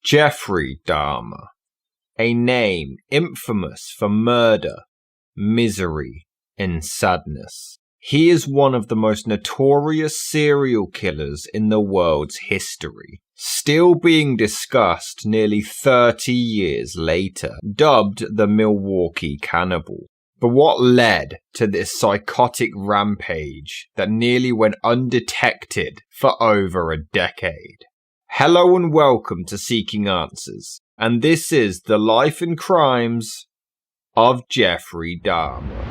Jeffery Dahmer, a name infamous for murder, misery, and sadness. He is one of the most notorious serial killers in the world's history, still being discussed nearly 30 years later, dubbed the Milwaukee Cannibal. But what led to this psychotic rampage that nearly went undetected for over a decade? Hello and welcome to Seeking Answers, and this is the life and crimes of Jeffery Dahmer.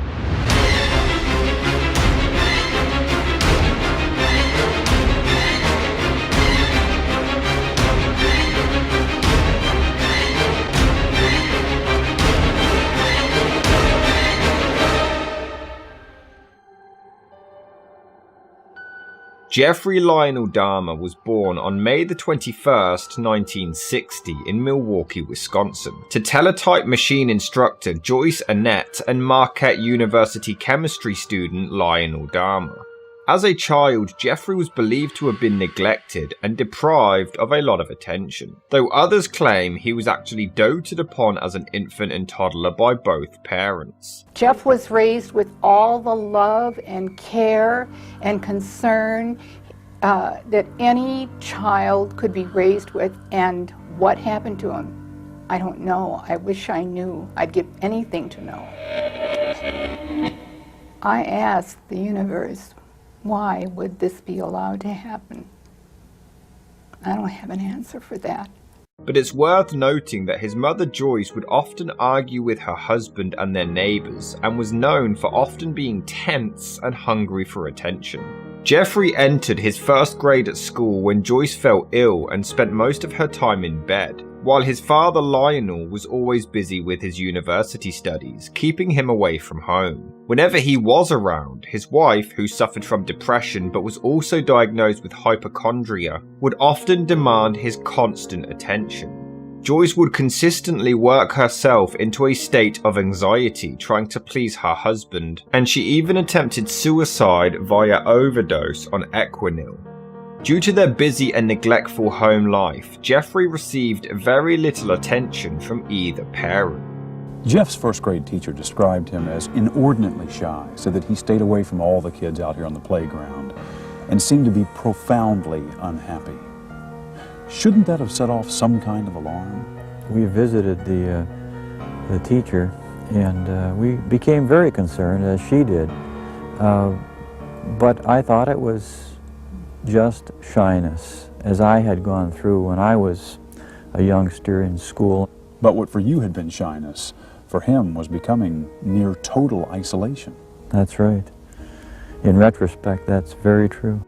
Jeffery Lionel Dahmer was born on May 21st, 1960 in Milwaukee, Wisconsin, to teletype machine instructor Joyce Annette and Marquette University chemistry student Lionel Dahmer. As a child, Jeffery was believed to have been neglected and deprived of a lot of attention, though others claim he was actually doted upon as an infant and toddler by both parents. Jeff was raised with all the love and care and concern that any child could be raised with, and what happened to him, I don't know. I wish I knew. I'd give anything to know. I asked the universe, why would this be allowed to happen? I don't have an answer for that. But it's worth noting that his mother Joyce would often argue with her husband and their neighbours, and was known for often being tense and hungry for attention. Jeffery entered his first grade at school when Joyce fell ill and spent most of her time in bed, while his father Lionel was always busy with his university studies, keeping him away from home. Whenever he was around, his wife, who suffered from depression but was also diagnosed with hypochondria, would often demand his constant attention. Joyce would consistently work herself into a state of anxiety trying to please her husband, and she even attempted suicide via overdose on Equinil. Due to their busy and neglectful home life, Jeffery received very little attention from either parent. Jeff's first grade teacher described him as inordinately shy, said that he stayed away from all the kids out here on the playground and seemed to be profoundly unhappy. Shouldn't that have set off some kind of alarm? We visited the teacher, and we became very concerned, as she did. But I thought it was just shyness, as I had gone through when I was a youngster in school. But what for you had been shyness, for him was becoming near total isolation. That's right. In retrospect, that's very true.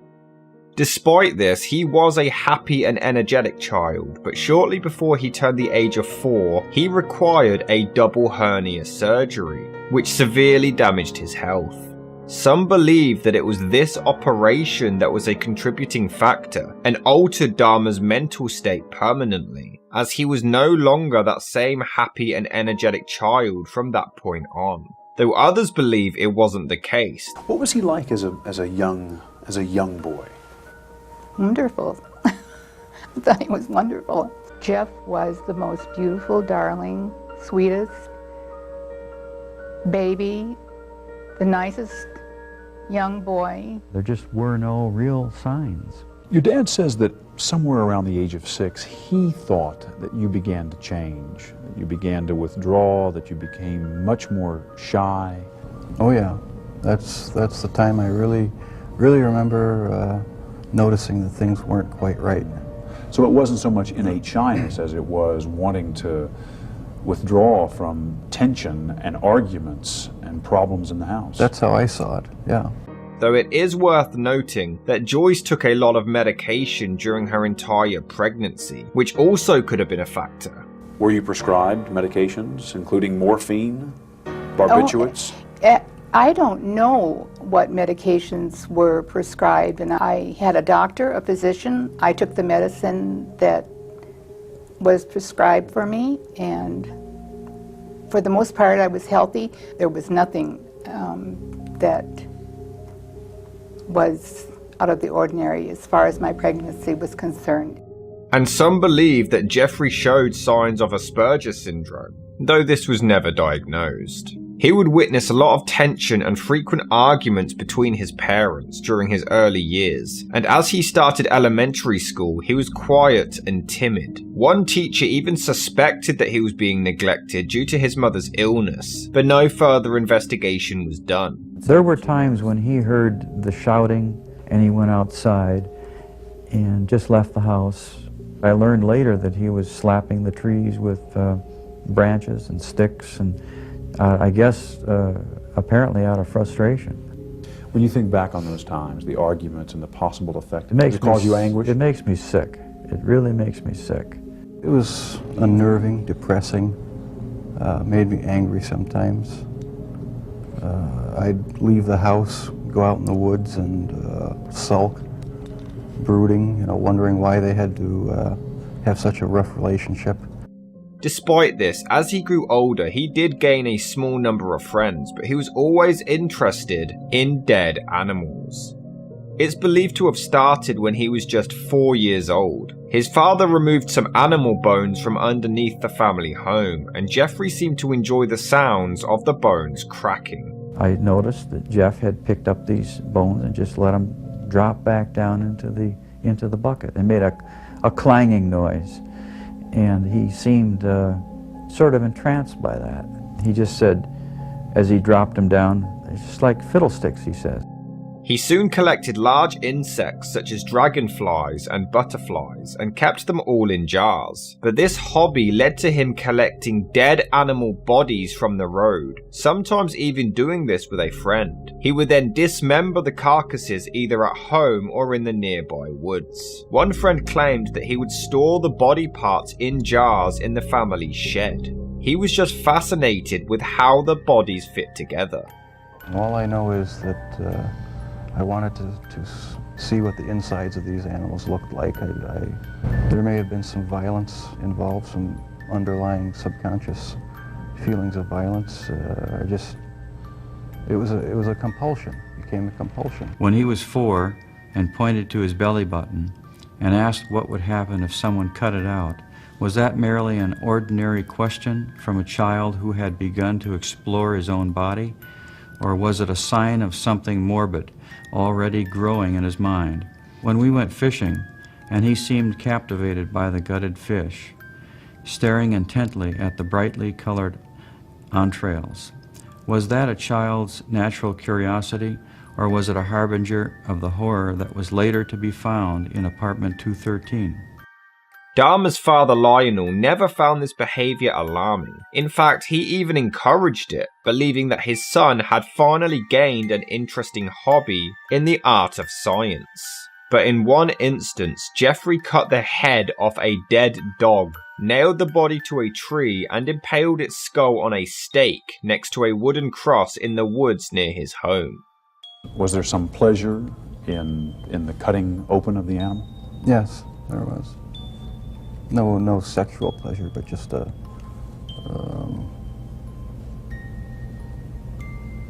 Despite this, he was a happy and energetic child, but shortly before he turned the age of 4, he required a double hernia surgery, which severely damaged his health. Some believe that it was this operation that was a contributing factor and altered Dahmer's mental state permanently, as he was no longer that same happy and energetic child from that point on, though others believe it wasn't the case. What was he like as a young boy? Wonderful. I thought he was wonderful. Jeff was the most beautiful, darling, sweetest baby, the nicest young boy. There just were no real signs. Your dad says that somewhere around the age of 6, he thought that you began to change, that you began to withdraw, that you became much more shy. Oh yeah, that's the time I really remember noticing that things weren't quite right. So it wasn't so much innate shyness as it was wanting to withdraw from tension and arguments and problems in the house. That's how I saw it, yeah. Though it is worth noting that Joyce took a lot of medication during her entire pregnancy, which also could have been a factor. Were you prescribed medications, including morphine, barbiturates? I don't know what medications were prescribed, and I had a doctor, a physician. I took the medicine that was prescribed for me, and for the most part I was healthy. There was nothing that was out of the ordinary as far as my pregnancy was concerned. And some believe that Jeffery showed signs of Asperger's syndrome, though this was never diagnosed. He would witness a lot of tension and frequent arguments between his parents during his early years, and as he started elementary school, he was quiet and timid. One teacher even suspected that he was being neglected due to his mother's illness, but no further investigation was done. There were times when he heard the shouting and he went outside and just left the house. I learned later that he was slapping the trees with branches and sticks, and I guess apparently out of frustration. When you think back on those times, the arguments and the possible effect, does it cause you anguish? It makes me sick. It really makes me sick. It was unnerving, depressing, made me angry sometimes. I'd leave the house, go out in the woods and sulk, brooding, wondering why they had to have such a rough relationship. Despite this, as he grew older, he did gain a small number of friends, but he was always interested in dead animals. It's believed to have started when he was just 4 years old. His father removed some animal bones from underneath the family home, and Jeffery seemed to enjoy the sounds of the bones cracking. I noticed that Jeff had picked up these bones and just let them drop back down into the bucket. It made a clanging noise. And he seemed sort of entranced by that. He just said, as he dropped them down, it's just like fiddlesticks, he said. He soon collected large insects such as dragonflies and butterflies and kept them all in jars. But this hobby led to him collecting dead animal bodies from the road, sometimes even doing this with a friend. He would then dismember the carcasses either at home or in the nearby woods. One friend claimed that he would store the body parts in jars in the family's shed. He was just fascinated with how the bodies fit together. All I know is that I wanted to see what the insides of these animals looked like. There may have been some violence involved, some underlying subconscious feelings of violence. It was a compulsion, became a compulsion. When he was 4 and pointed to his belly button and asked what would happen if someone cut it out, was that merely an ordinary question from a child who had begun to explore his own body? Or was it a sign of something morbid already growing in his mind? When we went fishing, and he seemed captivated by the gutted fish, staring intently at the brightly colored entrails, was that a child's natural curiosity, or was it a harbinger of the horror that was later to be found in apartment 213? Dahmer's father Lionel never found this behavior alarming. In fact, he even encouraged it, believing that his son had finally gained an interesting hobby in the art of science. But in one instance, Jeffery cut the head off a dead dog, nailed the body to a tree, and impaled its skull on a stake next to a wooden cross in the woods near his home. Was there some pleasure in the cutting open of the animal? Yes, there was. No sexual pleasure, but just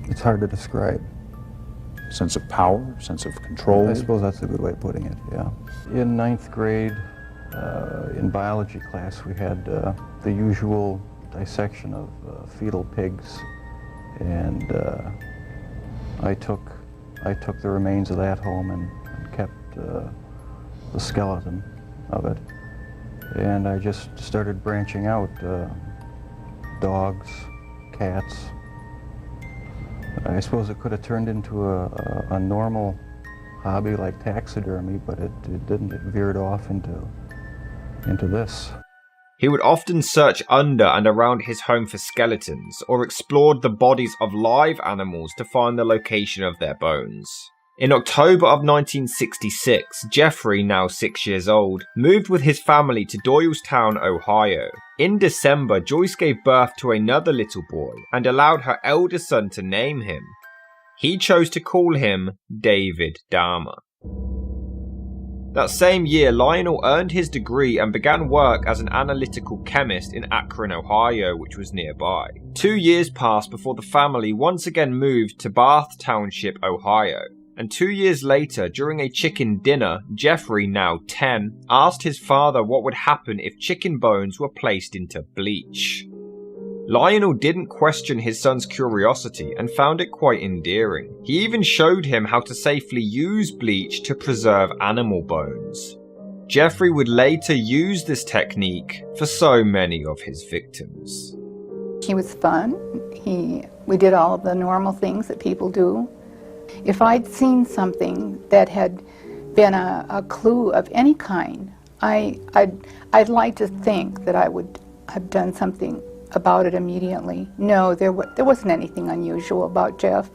it's hard to describe. Sense of power, sense of control? I suppose that's a good way of putting it, yeah. In 9th grade, in biology class, we had the usual dissection of fetal pigs, and I took the remains of that home and kept the skeleton of it. And I just started branching out, dogs, cats. I suppose it could have turned into a normal hobby like taxidermy, but it didn't. It veered off into this. He would often search under and around his home for skeletons, or explored the bodies of live animals to find the location of their bones. In October of 1966, Jeffery, now 6 years old, moved with his family to Doylestown, Ohio. In December, Joyce gave birth to another little boy and allowed her eldest son to name him. He chose to call him David Dahmer. That same year, Lionel earned his degree and began work as an analytical chemist in Akron, Ohio, which was nearby. 2 years passed before the family once again moved to Bath Township, Ohio. and 2 years later, during a chicken dinner, Jeffery, now 10, asked his father what would happen if chicken bones were placed into bleach. Lionel didn't question his son's curiosity and found it quite endearing. He even showed him how to safely use bleach to preserve animal bones. Jeffery would later use this technique for so many of his victims. He was fun. We did all of the normal things that people do. If I'd seen something that had been a clue of any kind, I'd like to think that I would have done something about it immediately. No, there wasn't anything unusual about Jeff.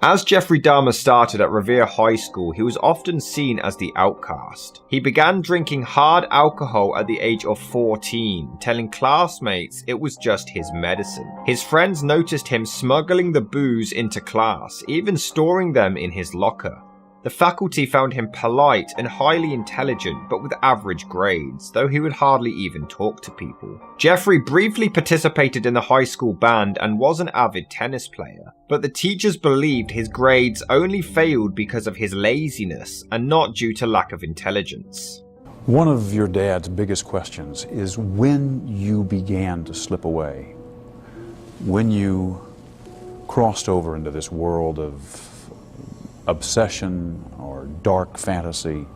As Jeffrey Dahmer started at Revere High School, he was often seen as the outcast. He began drinking hard alcohol at the age of 14, telling classmates it was just his medicine. His friends noticed him smuggling the booze into class, even storing them in his locker. The faculty found him polite and highly intelligent, but with average grades, though he would hardly even talk to people. Jeffrey briefly participated in the high school band and was an avid tennis player, but the teachers believed his grades only failed because of his laziness and not due to lack of intelligence. One of your dad's biggest questions is when you began to slip away, when you crossed over into this world of obsession or dark fantasy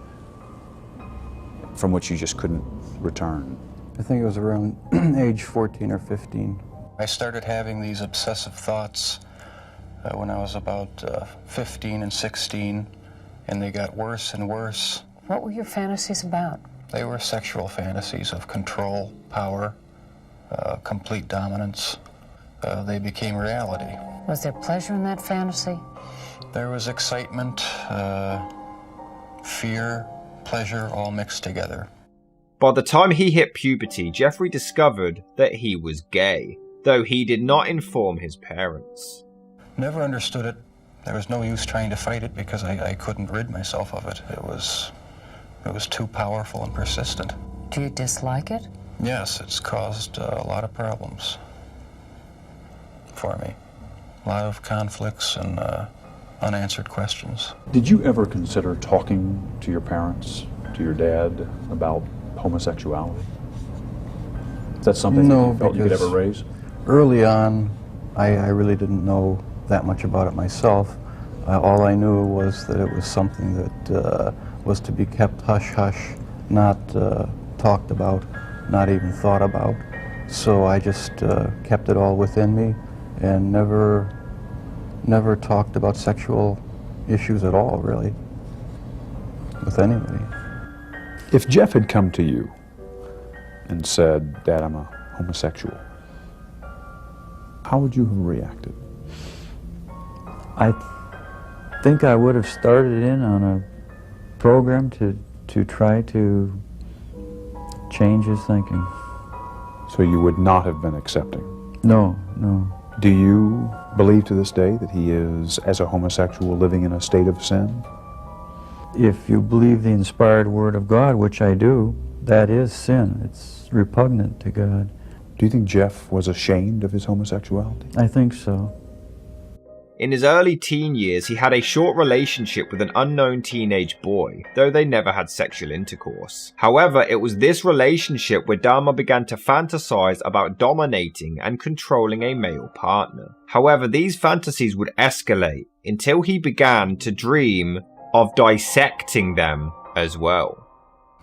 from which you just couldn't return. I think it was around age 14 or 15. I started having these obsessive thoughts when I was about 15 and 16, and they got worse and worse. What were your fantasies about? They were sexual fantasies of control, power, complete dominance. They became reality. Was there pleasure in that fantasy? There was excitement, fear, pleasure, all mixed together. By the time he hit puberty, Jeffrey discovered that he was gay, though he did not inform his parents. Never understood it. There was no use trying to fight it because I couldn't rid myself of it. It was too powerful and persistent. Do you dislike it? Yes, it's caused a lot of problems for me. A lot of conflicts and unanswered questions. Did you ever consider talking to your parents, to your dad, about homosexuality? Is that something that you felt you could ever raise? Early on, I really didn't know that much about it myself. All I knew was that it was something that was to be kept hush-hush, not talked about, not even thought about. So I just kept it all within me and never talked about sexual issues at all, really, with anybody. If Jeff had come to you and said, "Dad, I'm a homosexual," how would you have reacted? I think I would have started in on a program to try to change his thinking. So you would not have been accepting? No. Do you believe to this day that he is, as a homosexual, living in a state of sin? If you believe the inspired word of God, which I do, that is sin. It's repugnant to God. Do you think Jeff was ashamed of his homosexuality? I think so. In his early teen years, he had a short relationship with an unknown teenage boy, though they never had sexual intercourse. However, it was this relationship where Dahmer began to fantasize about dominating and controlling a male partner. However, these fantasies would escalate until he began to dream of dissecting them as well.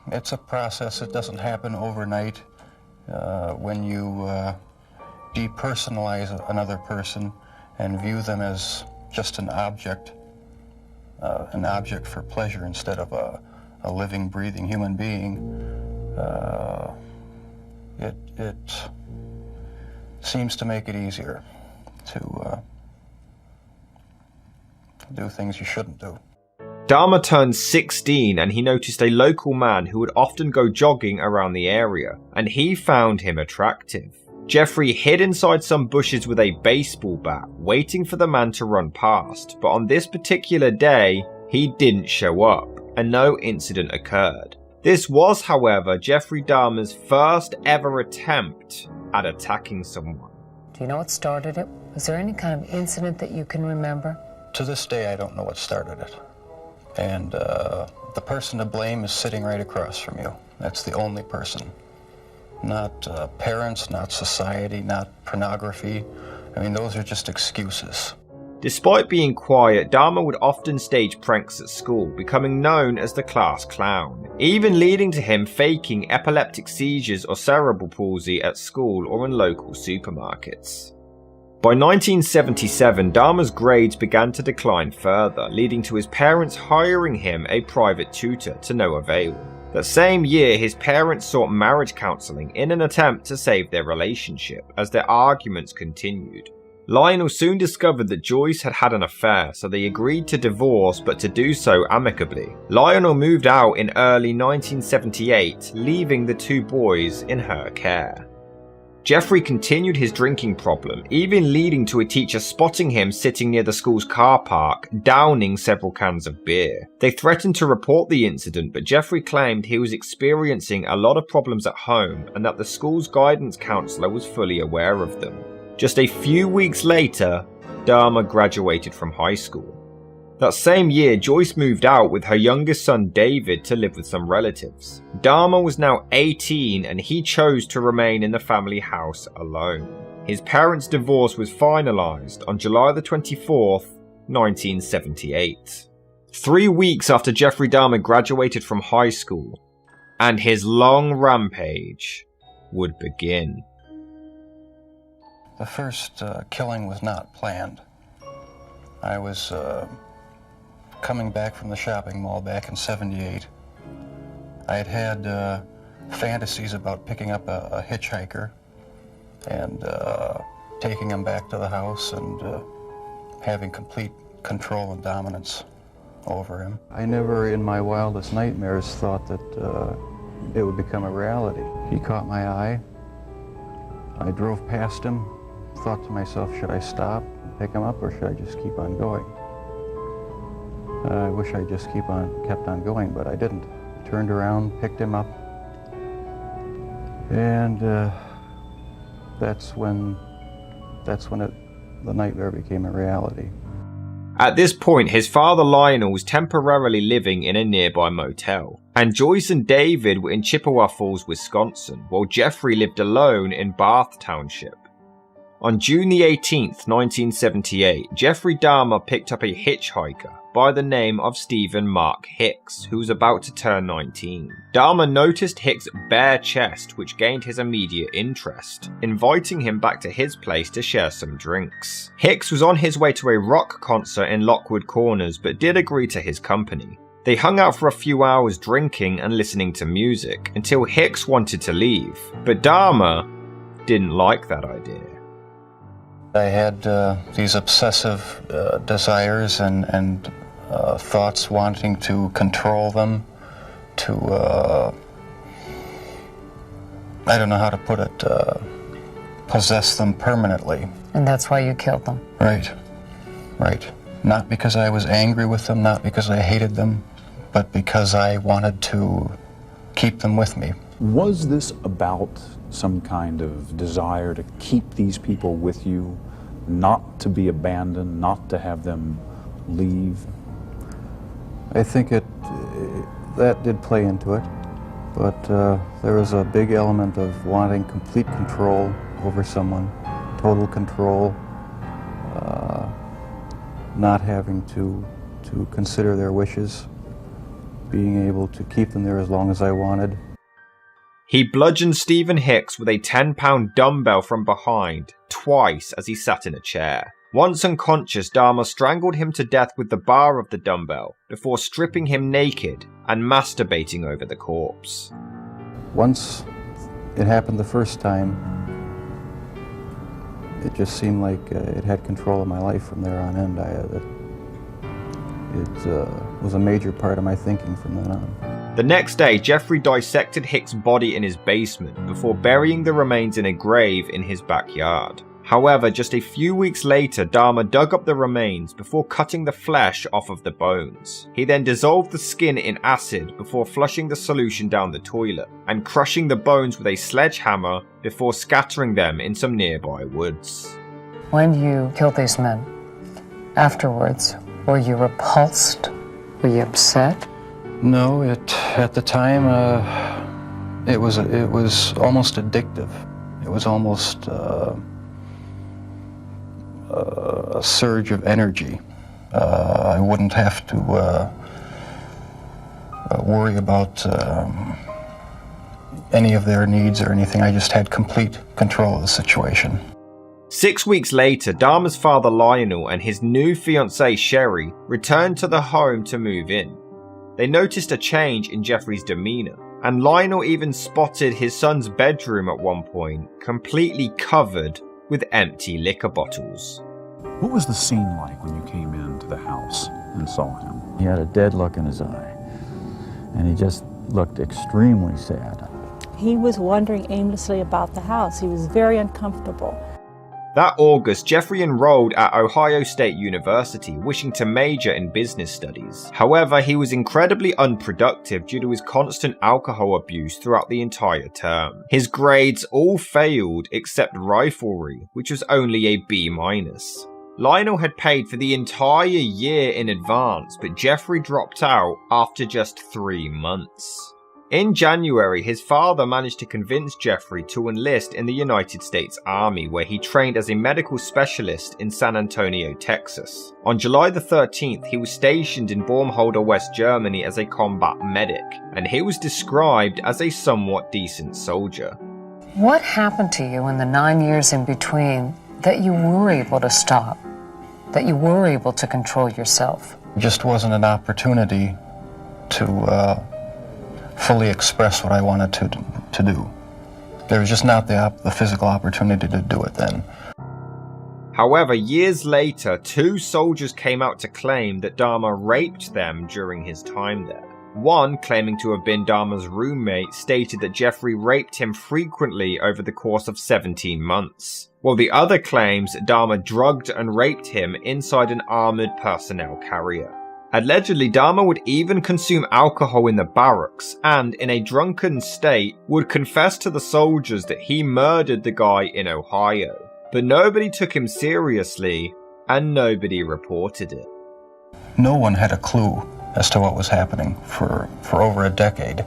It's a process. It doesn't happen overnight. When you depersonalize another person and view them as just an object for pleasure instead of a living, breathing human being, it seems to make it easier to do things you shouldn't do. Dahmer turned 16 and he noticed a local man who would often go jogging around the area, and he found him attractive. Jeffrey hid inside some bushes with a baseball bat, waiting for the man to run past, but on this particular day, he didn't show up, and no incident occurred. This was, however, Jeffrey Dahmer's first ever attempt at attacking someone. Do you know what started it? Was there any kind of incident that you can remember? To this day, I don't know what started it. And the person to blame is sitting right across from you. That's the only person. Not parents, not society, not pornography. I mean, those are just excuses. Despite being quiet, Dahmer would often stage pranks at school, becoming known as the class clown, even leading to him faking epileptic seizures or cerebral palsy at school or in local supermarkets. By 1977, Dahmer's grades began to decline further, leading to his parents hiring him a private tutor to no avail. That same year, his parents sought marriage counselling in an attempt to save their relationship, as their arguments continued. Lionel soon discovered that Joyce had had an affair, so they agreed to divorce, but to do so amicably. Lionel moved out in early 1978, leaving the two boys in her care. Jeffrey continued his drinking problem, even leading to a teacher spotting him sitting near the school's car park, downing several cans of beer. They threatened to report the incident, but Jeffrey claimed he was experiencing a lot of problems at home and that the school's guidance counselor was fully aware of them. Just a few weeks later, Dahmer graduated from high school. That same year, Joyce moved out with her youngest son David to live with some relatives. Dahmer was now 18 and he chose to remain in the family house alone. His parents' divorce was finalized on July the 24th, 1978. 3 weeks after Jeffrey Dahmer graduated from high school, and his long rampage would begin. The first killing was not planned. I was coming back from the shopping mall back in '78. I had had fantasies about picking up a hitchhiker and taking him back to the house and having complete control and dominance over him. I never in my wildest nightmares thought that it would become a reality. He caught my eye. I drove past him, thought to myself, should I stop and pick him up or should I just keep on going? I wish I just kept on going, but I didn't. Turned around, picked him up, and that's when the nightmare became a reality. At this point, his father Lionel was temporarily living in a nearby motel, and Joyce and David were in Chippewa Falls, Wisconsin, while Jeffrey lived alone in Bath Township. On June the 18th, 1978, Jeffrey Dahmer picked up a hitchhiker by the name of Stephen Mark Hicks, who was about to turn 19. Dahmer noticed Hicks' bare chest, which gained his immediate interest, inviting him back to his place to share some drinks. Hicks was on his way to a rock concert in Lockwood Corners, but did agree to his company. They hung out for a few hours drinking and listening to music, until Hicks wanted to leave, but Dahmer didn't like that idea. I had these obsessive desires and thoughts wanting to control them, to, I don't know how to put it, possess them permanently. And that's why you killed them? Right. Not because I was angry with them, not because I hated them, but because I wanted to keep them with me. Was this about some kind of desire to keep these people with you, not to be abandoned, not to have them leave? I think that did play into it, but there was a big element of wanting complete control over someone, total control, not having to consider their wishes, being able to keep them there as long as I wanted. He bludgeoned Stephen Hicks with a 10-pound dumbbell from behind, twice as he sat in a chair. Once unconscious, Dahmer strangled him to death with the bar of the dumbbell, before stripping him naked and masturbating over the corpse. Once it happened the first time, it just seemed like it had control of my life from there on end. It was a major part of my thinking from then on. The next day, Jeffrey dissected Hicks' body in his basement before burying the remains in a grave in his backyard. However, just a few weeks later, Dahmer dug up the remains before cutting the flesh off of the bones. He then dissolved the skin in acid before flushing the solution down the toilet and crushing the bones with a sledgehammer before scattering them in some nearby woods. When you killed these men, afterwards, were you repulsed Were you upset? No, at the time, it was almost addictive. It was almost a surge of energy. I wouldn't have to worry about any of their needs or anything. I just had complete control of the situation. 6 weeks later, Dahmer's father Lionel and his new fiancée Sherry returned to the home to move in. They noticed a change in Jeffrey's demeanour, and Lionel even spotted his son's bedroom at one point completely covered with empty liquor bottles. What was the scene like when you came into the house and saw him? He had a dead look in his eye, and he just looked extremely sad. He was wandering aimlessly about the house. He was very uncomfortable. That August, Jeffrey enrolled at Ohio State University, wishing to major in business studies. However, he was incredibly unproductive due to his constant alcohol abuse throughout the entire term. His grades all failed except riflery, which was only a B-. Lionel had paid for the entire year in advance, but Jeffrey dropped out after just 3 months. In January, his father managed to convince Jeffrey to enlist in the United States Army, where he trained as a medical specialist in San Antonio, Texas. On July the 13th, he was stationed in Baumholder, West Germany as a combat medic, and he was described as a somewhat decent soldier. What happened to you in the 9 years in between that you were able to stop, that you were able to control yourself? It just wasn't an opportunity to fully express what I wanted to do. There was just not the physical opportunity to do it then. However, years later, 2 soldiers came out to claim that Dahmer raped them during his time there. One, claiming to have been Dahmer's roommate, stated that Jeffrey raped him frequently over the course of 17 months, while the other claims Dahmer drugged and raped him inside an armoured personnel carrier. Allegedly, Dahmer would even consume alcohol in the barracks and, in a drunken state, would confess to the soldiers that he murdered the guy in Ohio. But nobody took him seriously, and nobody reported it. No one had a clue as to what was happening for over a decade.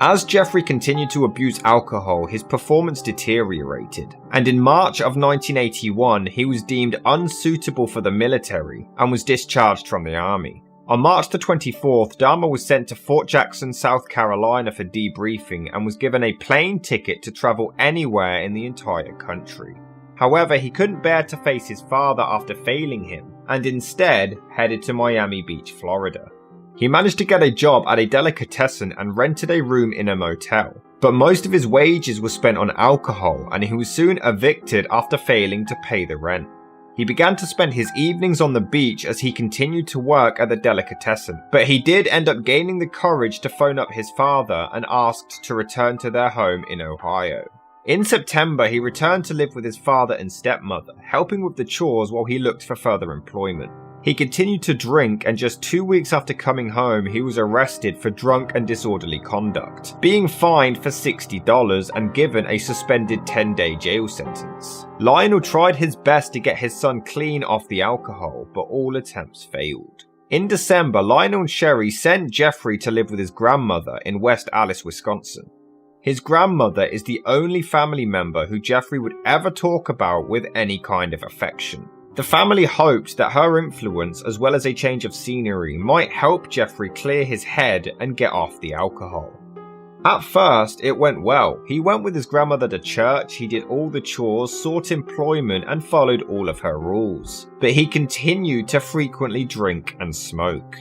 As Jeffrey continued to abuse alcohol, his performance deteriorated, and in March of 1981, he was deemed unsuitable for the military and was discharged from the army. On March the 24th, Dahmer was sent to Fort Jackson, South Carolina for debriefing and was given a plane ticket to travel anywhere in the entire country. However, he couldn't bear to face his father after failing him, and instead headed to Miami Beach, Florida. He managed to get a job at a delicatessen and rented a room in a motel, but most of his wages were spent on alcohol, and he was soon evicted after failing to pay the rent. He began to spend his evenings on the beach as he continued to work at the delicatessen, but he did end up gaining the courage to phone up his father and asked to return to their home in Ohio. In September, he returned to live with his father and stepmother, helping with the chores while he looked for further employment. He continued to drink, and just 2 weeks after coming home, he was arrested for drunk and disorderly conduct, being fined for $60 and given a suspended 10-day jail sentence. Lionel tried his best to get his son clean off the alcohol, but all attempts failed. In December, Lionel and Sherry sent Jeffrey to live with his grandmother in West Allis, Wisconsin. His grandmother is the only family member who Jeffrey would ever talk about with any kind of affection. The family hoped that her influence, as well as a change of scenery, might help Jeffrey clear his head and get off the alcohol. At first, it went well. He went with his grandmother to church, he did all the chores, sought employment, and followed all of her rules. But he continued to frequently drink and smoke.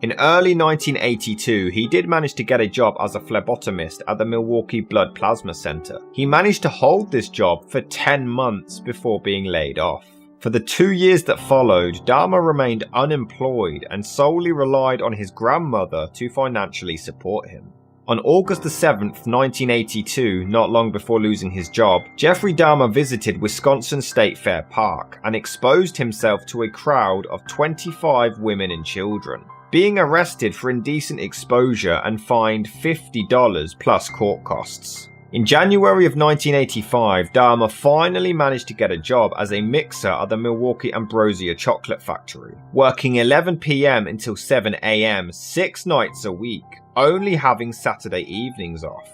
In early 1982, he did manage to get a job as a phlebotomist at the Milwaukee Blood Plasma Center. He managed to hold this job for 10 months before being laid off. For the 2 years that followed, Dahmer remained unemployed and solely relied on his grandmother to financially support him. On August 7, 1982, not long before losing his job, Jeffrey Dahmer visited Wisconsin State Fair Park and exposed himself to a crowd of 25 women and children, being arrested for indecent exposure and fined $50 plus court costs. In January of 1985, Dahmer finally managed to get a job as a mixer at the Milwaukee Ambrosia chocolate factory, working 11 p.m. until 7 a.m. 6 nights a week, only having Saturday evenings off.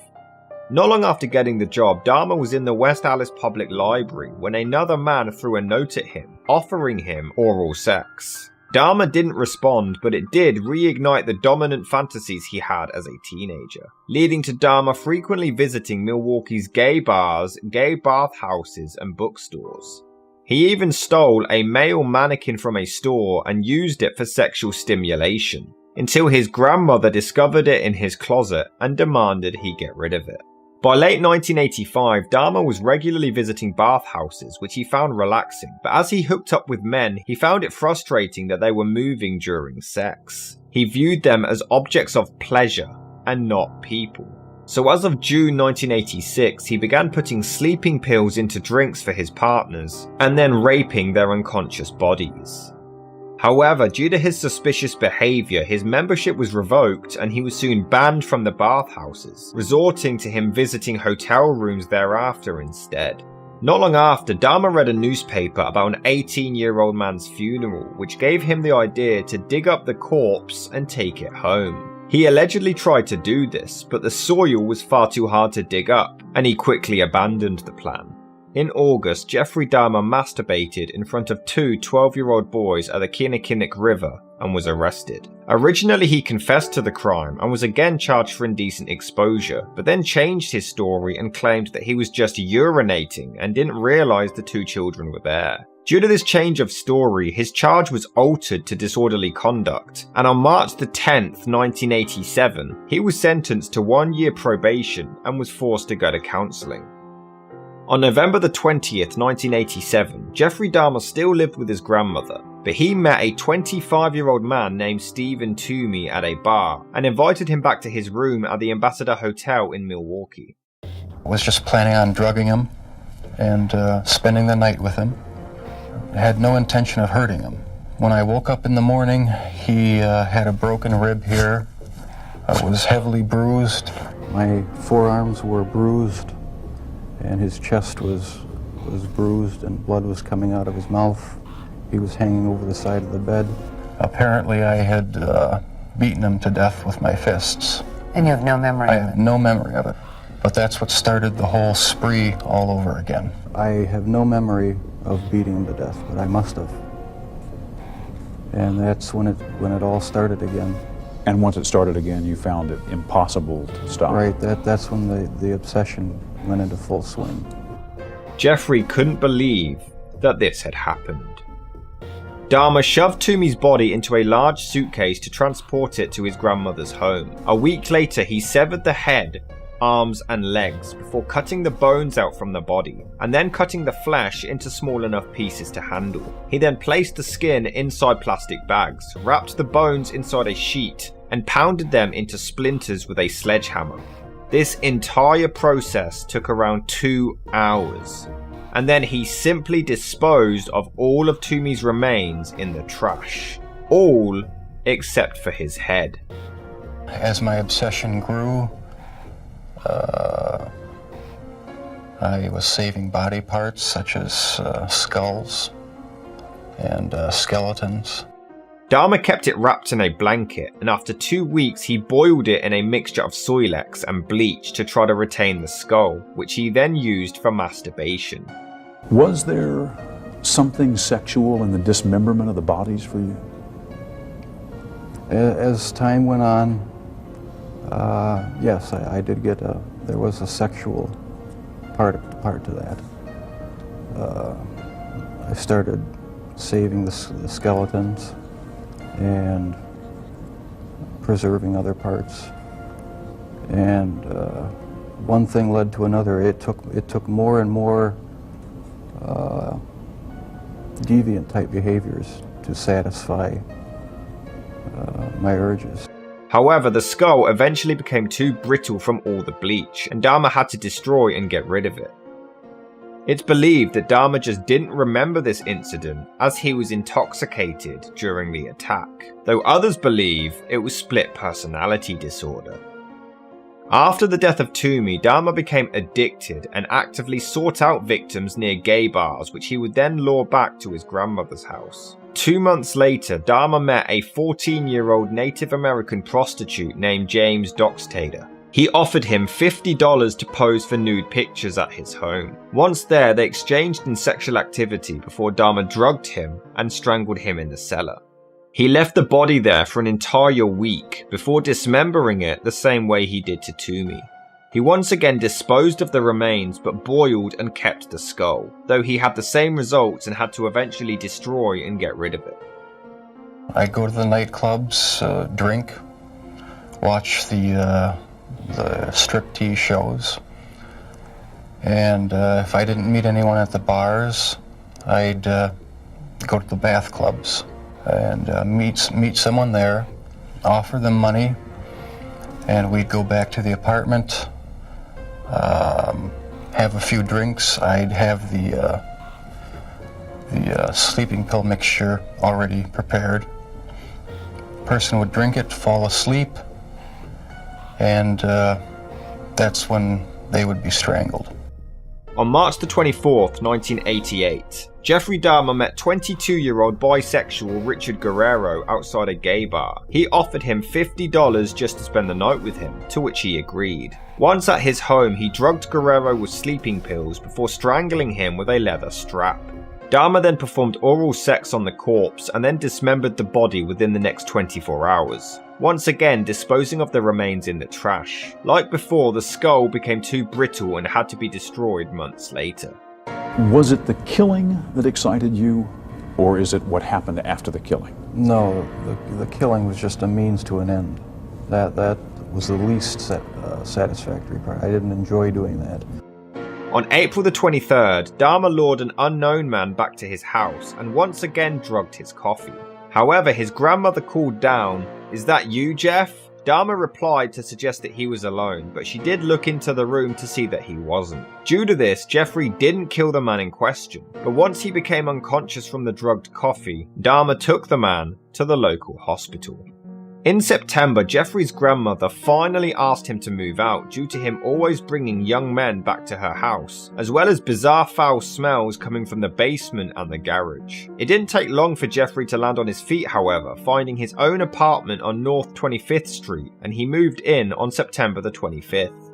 Not long after getting the job, Dahmer was in the West Allis Public Library when another man threw a note at him, offering him oral sex. Dahmer didn't respond, but it did reignite the dominant fantasies he had as a teenager, leading to Dahmer frequently visiting Milwaukee's gay bars, gay bathhouses, and bookstores. He even stole a male mannequin from a store and used it for sexual stimulation, until his grandmother discovered it in his closet and demanded he get rid of it. By late 1985, Dahmer was regularly visiting bathhouses, which he found relaxing, but as he hooked up with men, he found it frustrating that they were moving during sex. He viewed them as objects of pleasure and not people. So as of June 1986, he began putting sleeping pills into drinks for his partners, and then raping their unconscious bodies. However, due to his suspicious behaviour, his membership was revoked and he was soon banned from the bathhouses, resorting to him visiting hotel rooms thereafter instead. Not long after, Dahmer read a newspaper about an 18-year-old man's funeral, which gave him the idea to dig up the corpse and take it home. He allegedly tried to do this, but the soil was far too hard to dig up, and he quickly abandoned the plan. In August, Jeffrey Dahmer masturbated in front of two 12-year-old boys at the Kinnickinnic River and was arrested. Originally, he confessed to the crime and was again charged for indecent exposure, but then changed his story and claimed that he was just urinating and didn't realise the two children were there. Due to this change of story, his charge was altered to disorderly conduct, and on March the 10th, 1987, he was sentenced to 1 year probation and was forced to go to counselling. On November the 20th, 1987, Jeffrey Dahmer still lived with his grandmother, but he met a 25-year-old man named Stephen Toomey at a bar and invited him back to his room at the Ambassador Hotel in Milwaukee. I was just planning on drugging him and spending the night with him. I had no intention of hurting him. When I woke up in the morning, he had a broken rib here. I was heavily bruised. My forearms were bruised, and his chest was bruised, and blood was coming out of his mouth. He was hanging over the side of the bed. Apparently, I had beaten him to death with my fists. And you have no memory I of have it? no memory of it. But that's what started the whole spree all over again. I have no memory of beating him to death, but I must have. And that's when it all started again. And once it started again, you found it impossible to stop. Right, that's when the obsession went into full swing. Jeffrey couldn't believe that this had happened. Dahmer shoved Toomey's body into a large suitcase to transport it to his grandmother's home. A week later, he severed the head, arms and legs before cutting the bones out from the body, and then cutting the flesh into small enough pieces to handle. He then placed the skin inside plastic bags, wrapped the bones inside a sheet, and pounded them into splinters with a sledgehammer. This entire process took around 2 hours, and then he simply disposed of all of Toomey's remains in the trash. All except for his head. As my obsession grew, I was saving body parts such as skulls and skeletons. Dahmer kept it wrapped in a blanket, and after 2 weeks he boiled it in a mixture of Soilex and bleach to try to retain the skull, which he then used for masturbation. Was there something sexual in the dismemberment of the bodies for you? As time went on, yes, I did get there was a sexual part to that. I started saving the skeletons and preserving other parts, and one thing led to another. It took more and more deviant type behaviors to satisfy my urges. However, the skull eventually became too brittle from all the bleach, and Dahmer had to destroy and get rid of it. It's believed that Dahmer just didn't remember this incident as he was intoxicated during the attack, though others believe it was split personality disorder. After the death of Toomey, Dahmer became addicted and actively sought out victims near gay bars, which he would then lure back to his grandmother's house. 2 months later, Dahmer met a 14-year-old Native American prostitute named James Doxtader. He offered him $50 to pose for nude pictures at his home. Once there, they exchanged in sexual activity before Dahmer drugged him and strangled him in the cellar. He left the body there for an entire week before dismembering it the same way he did to Toomey. He once again disposed of the remains but boiled and kept the skull, though he had the same results and had to eventually destroy and get rid of it. I'd go to the nightclubs, drink, watch the striptease shows, and if I didn't meet anyone at the bars, I'd go to the bath clubs and meet someone there, offer them money, and we'd go back to the apartment, have a few drinks. I'd have the sleeping pill mixture already prepared. Person would drink it, fall asleep, and that's when they would be strangled. On March the 24th, 1988, Jeffrey Dahmer met 22-year-old bisexual Richard Guerrero outside a gay bar. He offered him $50 just to spend the night with him, to which he agreed. Once at his home, he drugged Guerrero with sleeping pills before strangling him with a leather strap. Dahmer then performed oral sex on the corpse and then dismembered the body within the next 24 hours. Once again disposing of the remains in the trash. Like before, the skull became too brittle and had to be destroyed months later. Was it the killing that excited you, or is it what happened after the killing? No, the killing was just a means to an end. That was the least satisfactory part. I didn't enjoy doing that. On April the 23rd, Dahmer lured an unknown man back to his house and once again drugged his coffee. However, his grandmother called down, "Is that you, Jeff?" Dahmer replied to suggest that he was alone, but she did look into the room to see that he wasn't. Due to this, Jeffrey didn't kill the man in question, but once he became unconscious from the drugged coffee, Dahmer took the man to the local hospital. In September, Jeffrey's grandmother finally asked him to move out due to him always bringing young men back to her house, as well as bizarre foul smells coming from the basement and the garage. It didn't take long for Jeffrey to land on his feet, however, finding his own apartment on North 25th Street, and he moved in on September the 25th.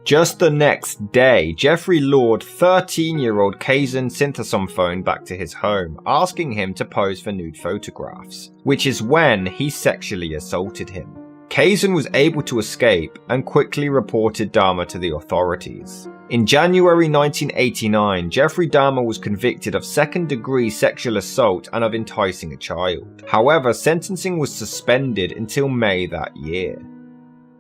Just the next day, Jeffrey lured 13-year-old Kazan Synthesophone back to his home, asking him to pose for nude photographs, which is when he sexually assaulted him. Kazan was able to escape and quickly reported Dahmer to the authorities. In January 1989, Jeffrey Dahmer was convicted of second-degree sexual assault and of enticing a child. However, sentencing was suspended until May that year.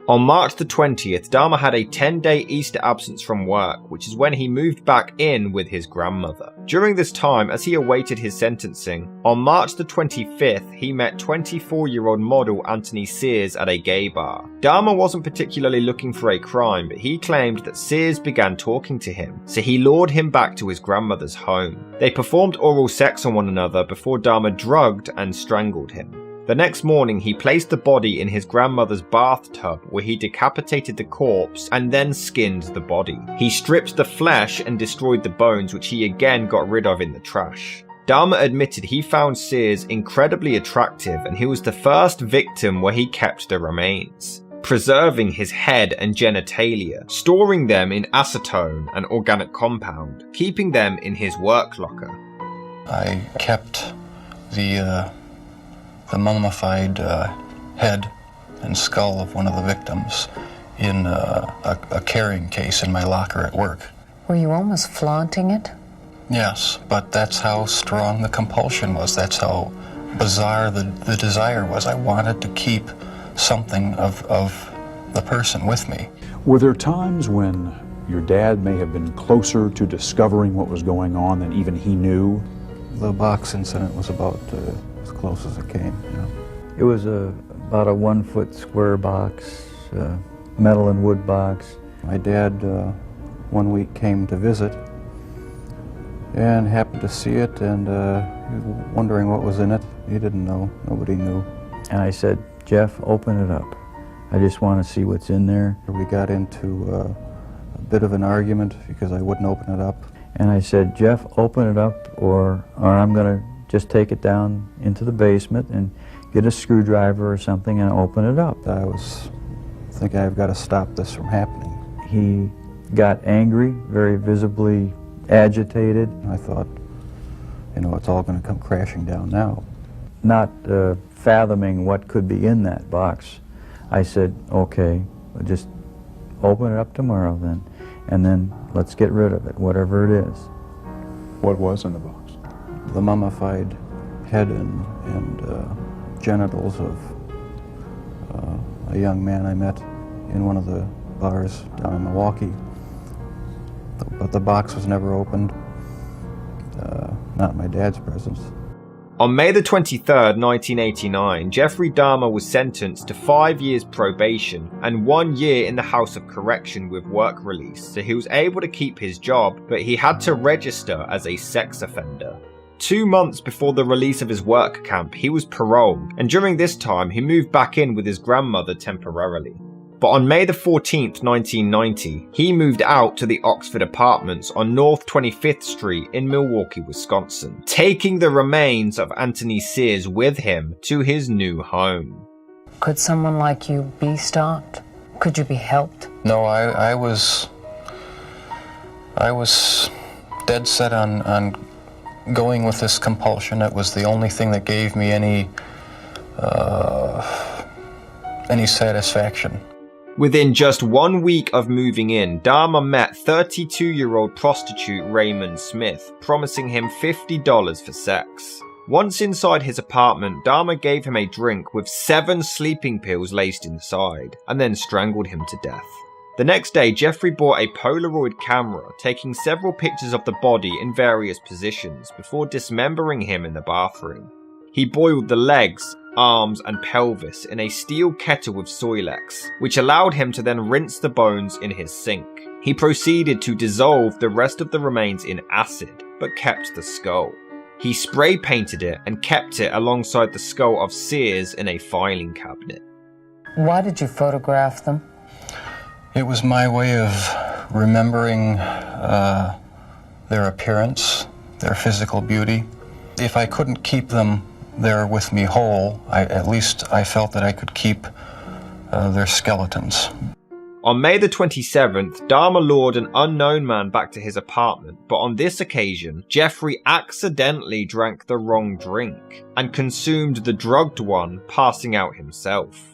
On March the 20th, Dahmer had a 10-day Easter absence from work, which is when he moved back in with his grandmother. During this time, as he awaited his sentencing, on March the 25th, he met 24-year-old model Anthony Sears at a gay bar. Dahmer wasn't particularly looking for a crime, but he claimed that Sears began talking to him, so he lured him back to his grandmother's home. They performed oral sex on one another before Dahmer drugged and strangled him. The next morning, he placed the body in his grandmother's bathtub where he decapitated the corpse and then skinned the body. He stripped the flesh and destroyed the bones, which he again got rid of in the trash. Dahmer admitted he found Sears incredibly attractive and he was the first victim where he kept the remains, preserving his head and genitalia, storing them in acetone, an organic compound, keeping them in his work locker. I kept the mummified head and skull of one of the victims in a carrying case in my locker at work. Were you almost flaunting it? Yes, but that's how strong the compulsion was. That's how bizarre the desire was. I wanted to keep something of the person with me. Were there times when your dad may have been closer to discovering what was going on than even he knew? The box incident was about as close as it came. Yeah. It was about a 1 foot square box, metal and wood box. My dad, 1 week, came to visit and happened to see it, and he was wondering what was in it. He didn't know. Nobody knew. And I said, "Jeff, open it up." I just want to see what's in there. We got into a bit of an argument because I wouldn't open it up. And I said, Jeff, open it up or I'm going to just take it down into the basement and get a screwdriver or something and open it up. I was thinking I've got to stop this from happening. He got angry, very visibly agitated. I thought, it's all going to come crashing down now. Not fathoming what could be in that box, I said, okay, we'll just open it up tomorrow then, and then let's get rid of it, whatever it is. What was in the box? The mummified head and genitals of a young man I met in one of the bars down in Milwaukee. But the box was never opened, not in my dad's presence. On May the 23rd, 1989, Jeffrey Dahmer was sentenced to 5 years probation and 1 year in the House of Correction with work release, so he was able to keep his job, but he had to register as a sex offender. 2 months before the release of his work camp, he was paroled, and during this time he moved back in with his grandmother temporarily. But on May the 14th, 1990, he moved out to the Oxford Apartments on North 25th Street in Milwaukee, Wisconsin, taking the remains of Anthony Sears with him to his new home. Could someone like you be stopped? Could you be helped? No, I was dead set on going with this compulsion. It was the only thing that gave me any satisfaction. Within just 1 week of moving in, Dahmer met 32-year-old prostitute Raymond Smith, promising him $50 for sex. Once inside his apartment, Dahmer gave him a drink with 7 sleeping pills laced inside, and then strangled him to death. The next day, Jeffrey bought a Polaroid camera, taking several pictures of the body in various positions before dismembering him in the bathroom. He boiled the legs, arms and pelvis in a steel kettle with Soilex, which allowed him to then rinse the bones in his sink. He proceeded to dissolve the rest of the remains in acid, but kept the skull. He spray painted it and kept it alongside the skull of Sears in a filing cabinet. Why did you photograph them? It was my way of remembering their appearance, their physical beauty. If I couldn't keep them there with me whole, at least I felt that I could keep their skeletons. On May the 27th, Dahmer lured an unknown man back to his apartment, but on this occasion, Jeffrey accidentally drank the wrong drink and consumed the drugged one, passing out himself.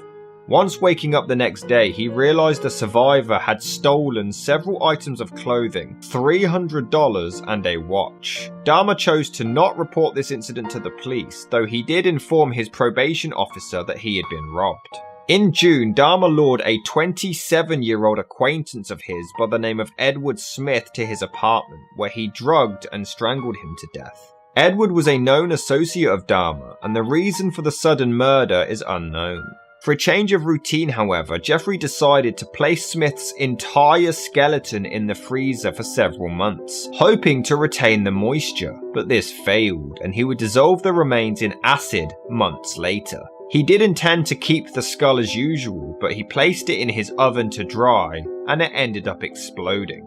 Once waking up the next day, he realized the survivor had stolen several items of clothing, $300 and a watch. Dahmer chose to not report this incident to the police, though he did inform his probation officer that he had been robbed. In June, Dahmer lured a 27-year-old acquaintance of his by the name of Edward Smith to his apartment, where he drugged and strangled him to death. Edward was a known associate of Dahmer, and the reason for the sudden murder is unknown. For a change of routine, however, Jeffrey decided to place Smith's entire skeleton in the freezer for several months, hoping to retain the moisture, but this failed, and he would dissolve the remains in acid months later. He did intend to keep the skull as usual, but he placed it in his oven to dry, and it ended up exploding.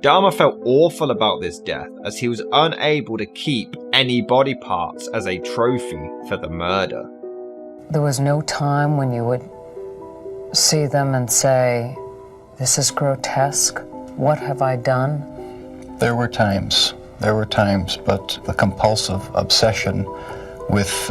Dahmer felt awful about this death, as he was unable to keep any body parts as a trophy for the murder. There was no time when you would see them and say, "This is grotesque. What have I done?" There were times, but the compulsive obsession with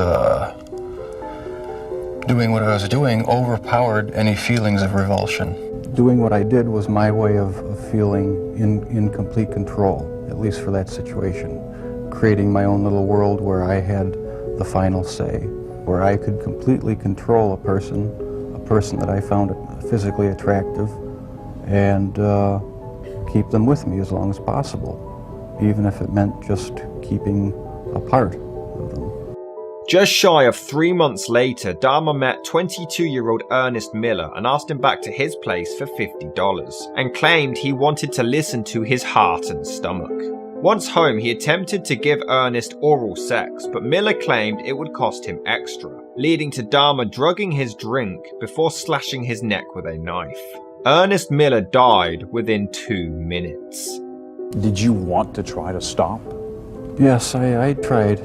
doing what I was doing overpowered any feelings of revulsion. Doing what I did was my way of feeling in complete control, at least for that situation. Creating my own little world where I had the final say, where I could completely control a person that I found physically attractive, and keep them with me as long as possible, even if it meant just keeping a part of them. Just shy of 3 months later, Dahmer met 22-year-old Ernest Miller and asked him back to his place for $50, and claimed he wanted to listen to his heart and stomach. Once home, he attempted to give Ernest oral sex, but Miller claimed it would cost him extra, leading to Dahmer drugging his drink before slashing his neck with a knife. Ernest Miller died within 2 minutes. Did you want to try to stop? Yes, I tried.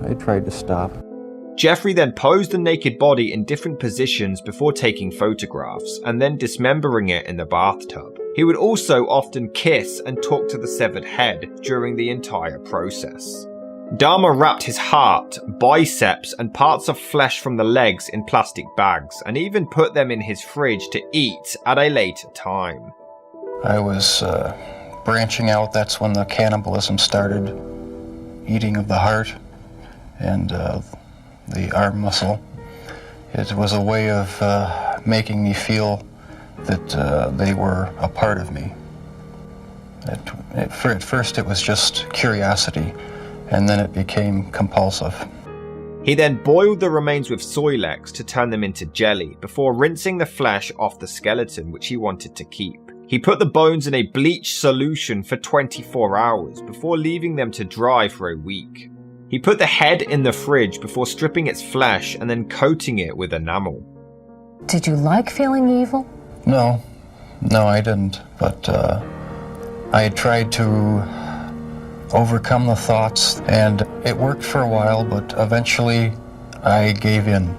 I tried to stop. Jeffery then posed the naked body in different positions before taking photographs and then dismembering it in the bathtub. He would also often kiss and talk to the severed head during the entire process. Dahmer wrapped his heart, biceps, and parts of flesh from the legs in plastic bags and even put them in his fridge to eat at a later time. I was branching out. That's when the cannibalism started, eating of the heart and the arm muscle. It was a way of making me feel that they were a part of me. At first it was just curiosity, and then it became compulsive. He then boiled the remains with Soilex to turn them into jelly before rinsing the flesh off the skeleton, which he wanted to keep. He put the bones in a bleach solution for 24 hours before leaving them to dry for a week. He put the head in the fridge before stripping its flesh and then coating it with enamel. Did you like feeling evil? No, I didn't, but I tried to overcome the thoughts, and it worked for a while, but eventually I gave in.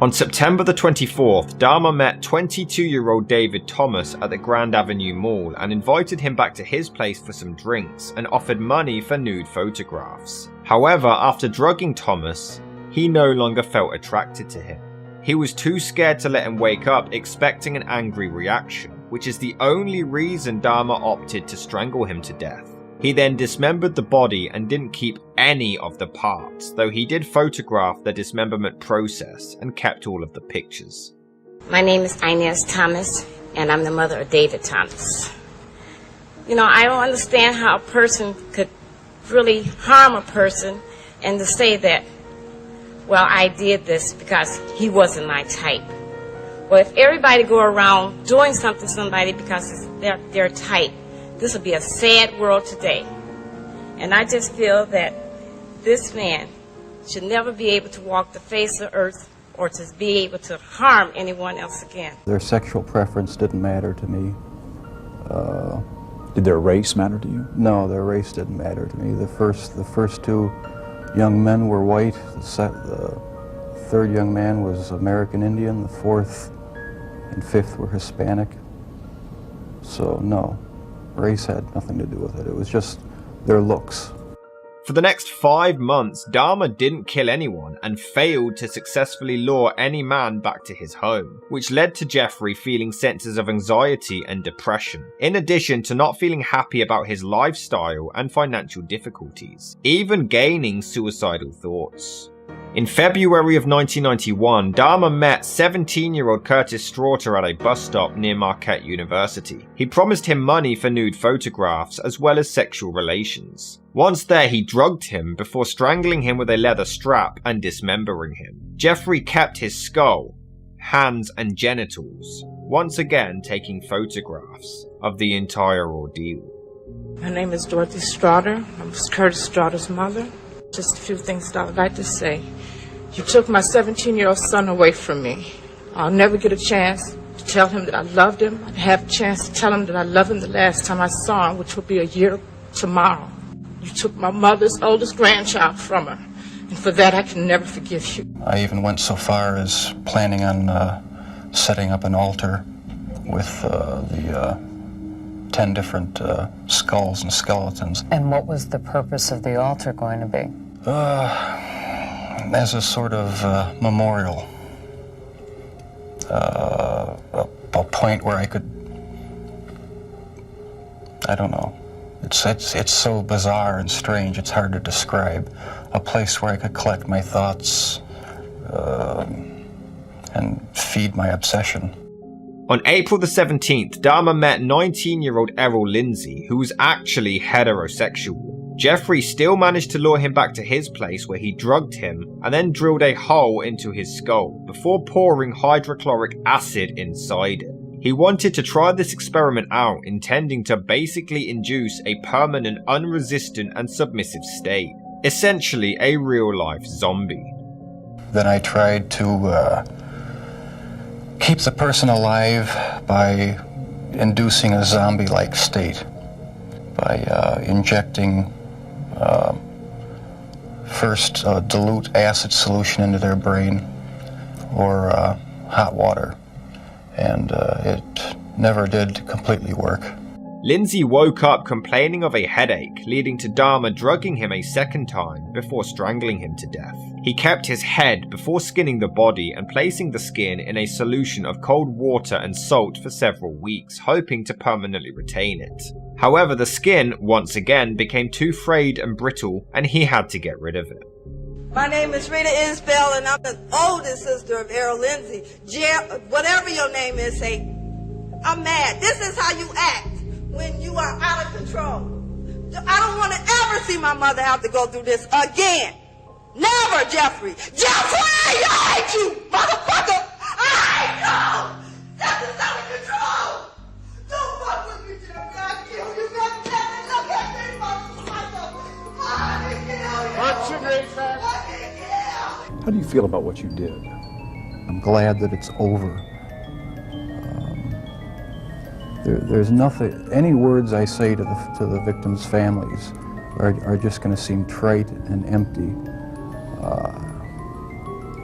On September the 24th, Dahmer met 22-year-old David Thomas at the Grand Avenue Mall and invited him back to his place for some drinks and offered money for nude photographs. However, after drugging Thomas, he no longer felt attracted to him. He was too scared to let him wake up, expecting an angry reaction, which is the only reason Dahmer opted to strangle him to death. He then dismembered the body and didn't keep any of the parts, though he did photograph the dismemberment process and kept all of the pictures. My name is Inez Thomas, and I'm the mother of David Thomas. You know, I don't understand how a person could really harm a person and to say that, well, I did this because he wasn't my type. Well, if everybody go around doing something to somebody because they're type, this would be a sad world today. And I just feel that this man should never be able to walk the face of earth or to be able to harm anyone else again. Their sexual preference didn't matter to me. Did their race matter to you? No, their race didn't matter to me. The first two young men were white. The third young man was American Indian. The fourth and fifth were Hispanic. So no, race had nothing to do with it. It was just their looks. For the next 5 months, Dahmer didn't kill anyone and failed to successfully lure any man back to his home, which led to Jeffery feeling senses of anxiety and depression, in addition to not feeling happy about his lifestyle and financial difficulties, even gaining suicidal thoughts. In February of 1991, Dahmer met 17-year-old Curtis Straughter at a bus stop near Marquette University. He promised him money for nude photographs as well as sexual relations. Once there, he drugged him before strangling him with a leather strap and dismembering him. Jeffery kept his skull, hands, and genitals, once again taking photographs of the entire ordeal. My name is Dorothy Straughter. I'm Curtis Straughter's mother. Just a few things that I would like to say. You took my 17-year-old son away from me. I'll never get a chance to tell him that I loved him. I'd have a chance to tell him that I loved him the last time I saw him, which will be a year tomorrow. You took my mother's oldest grandchild from her, and for that I can never forgive you. I even went so far as planning on setting up an altar with the 10 different skulls and skeletons. And what was the purpose of the altar going to be? As a sort of memorial. A point where I could, I don't know. It's so bizarre and strange, it's hard to describe. A place where I could collect my thoughts and feed my obsession. On April the 17th, Dahmer met 19-year-old Errol Lindsay, who was actually heterosexual. Jeffery still managed to lure him back to his place where he drugged him and then drilled a hole into his skull before pouring hydrochloric acid inside it. He wanted to try this experiment out, intending to basically induce a permanent, unresistant and submissive state. Essentially a real-life zombie. Then I tried to keep the person alive by inducing a zombie-like state, by injecting first dilute acid solution into their brain or hot water, and it never did completely work. Lindsay woke up complaining of a headache, leading to Dahmer drugging him a second time before strangling him to death. He kept his head before skinning the body and placing the skin in a solution of cold water and salt for several weeks, hoping to permanently retain it. However, the skin, once again, became too frayed and brittle, and he had to get rid of it. My name is Rita Isbell, and I'm the oldest sister of Errol Lindsay. Whatever your name is, say, I'm mad. This is how you act when you are out of control. I don't want to ever see my mother have to go through this again. Never, Jeffrey. Jeffrey, I hate you, motherfucker. I hate you. This is out of control. Don't fuck with me, Jeffrey. I'll kill you. God damn it. Look at me, motherfucker. I can kill you. What's your name, man? How do you feel about what you did? I'm glad that it's over. There's nothing, any words I say to the victims' families are just going to seem trite and empty.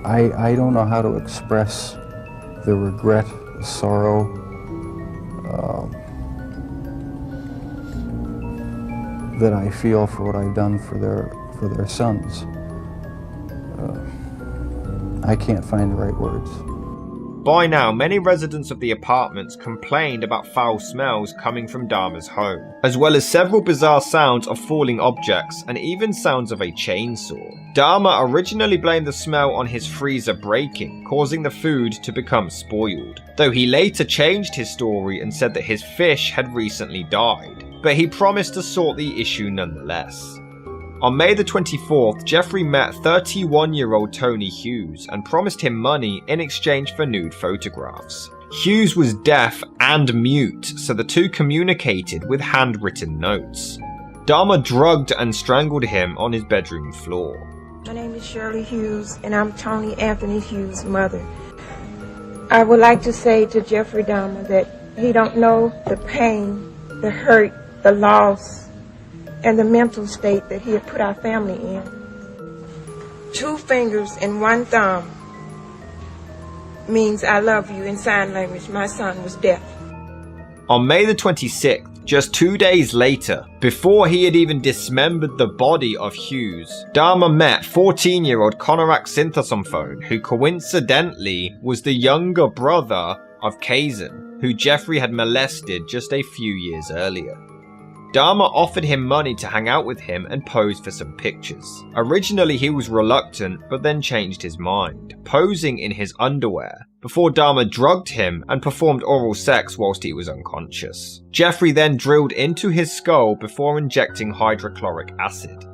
I don't know how to express the regret, the sorrow, that I feel for what I've done for their sons. I can't find the right words. By now, many residents of the apartments complained about foul smells coming from Dahmer's home, as well as several bizarre sounds of falling objects and even sounds of a chainsaw. Dahmer originally blamed the smell on his freezer breaking, causing the food to become spoiled, though he later changed his story and said that his fish had recently died, but he promised to sort the issue nonetheless. On May the 24th, Jeffrey met 31-year-old Tony Hughes and promised him money in exchange for nude photographs. Hughes was deaf and mute, so the two communicated with handwritten notes. Dahmer drugged and strangled him on his bedroom floor. My name is Shirley Hughes, and I'm Tony Anthony Hughes' mother. I would like to say to Jeffrey Dahmer that he don't know the pain, the hurt, the loss, and the mental state that he had put our family in. 2 fingers and 1 thumb means I love you in sign language. My son was deaf. On May the 26th, just 2 days later, before he had even dismembered the body of Hughes, Dahmer met 14-year-old Konorak Sinthas on phone, who coincidentally was the younger brother of Kazan, who Jeffrey had molested just a few years earlier. Dahmer offered him money to hang out with him and pose for some pictures. Originally he was reluctant, but then changed his mind, posing in his underwear, before Dahmer drugged him and performed oral sex whilst he was unconscious. Jeffrey then drilled into his skull before injecting hydrochloric acid.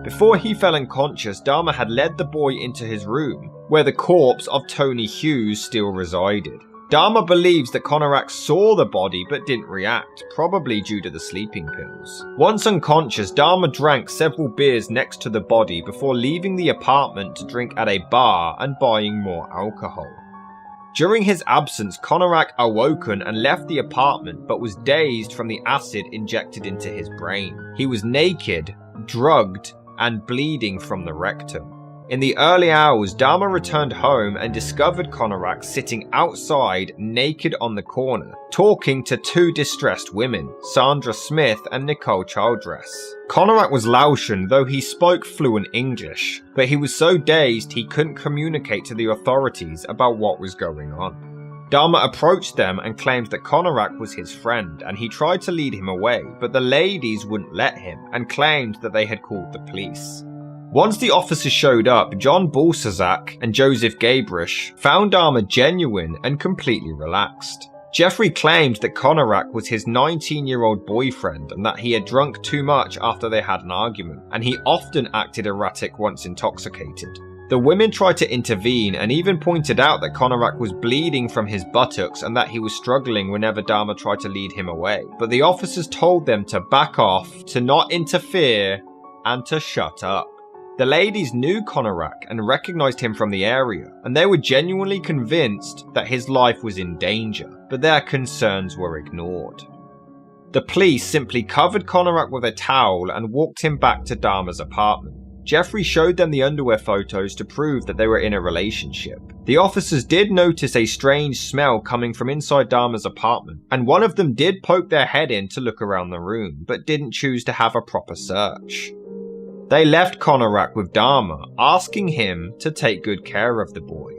Before he fell unconscious, Dahmer had led the boy into his room, where the corpse of Tony Hughes still resided. Dahmer believes that Konorak saw the body but didn't react, probably due to the sleeping pills. Once unconscious, Dahmer drank several beers next to the body before leaving the apartment to drink at a bar and buying more alcohol. During his absence, Konorak awoken and left the apartment but was dazed from the acid injected into his brain. He was naked, drugged, and bleeding from the rectum. In the early hours, Dahmer returned home and discovered Konorak sitting outside naked on the corner, talking to 2 distressed women, Sandra Smith and Nicole Childress. Konorak was Laotian, though he spoke fluent English, but he was so dazed he couldn't communicate to the authorities about what was going on. Dahmer approached them and claimed that Konorak was his friend, and he tried to lead him away, but the ladies wouldn't let him and claimed that they had called the police. Once the officers showed up, John Balsazak and Joseph Gabrish found Dahmer genuine and completely relaxed. Jeffrey claimed that Konorak was his 19-year-old boyfriend and that he had drunk too much after they had an argument, and he often acted erratic once intoxicated. The women tried to intervene and even pointed out that Konorak was bleeding from his buttocks and that he was struggling whenever Dahmer tried to lead him away, but the officers told them to back off, to not interfere, and to shut up. The ladies knew Konorak and recognized him from the area, and they were genuinely convinced that his life was in danger, but their concerns were ignored. The police simply covered Konorak with a towel and walked him back to Dahmer's apartment. Jeffery showed them the underwear photos to prove that they were in a relationship. The officers did notice a strange smell coming from inside Dahmer's apartment, and one of them did poke their head in to look around the room, but didn't choose to have a proper search. They left Konorak with Dahmer, asking him to take good care of the boy.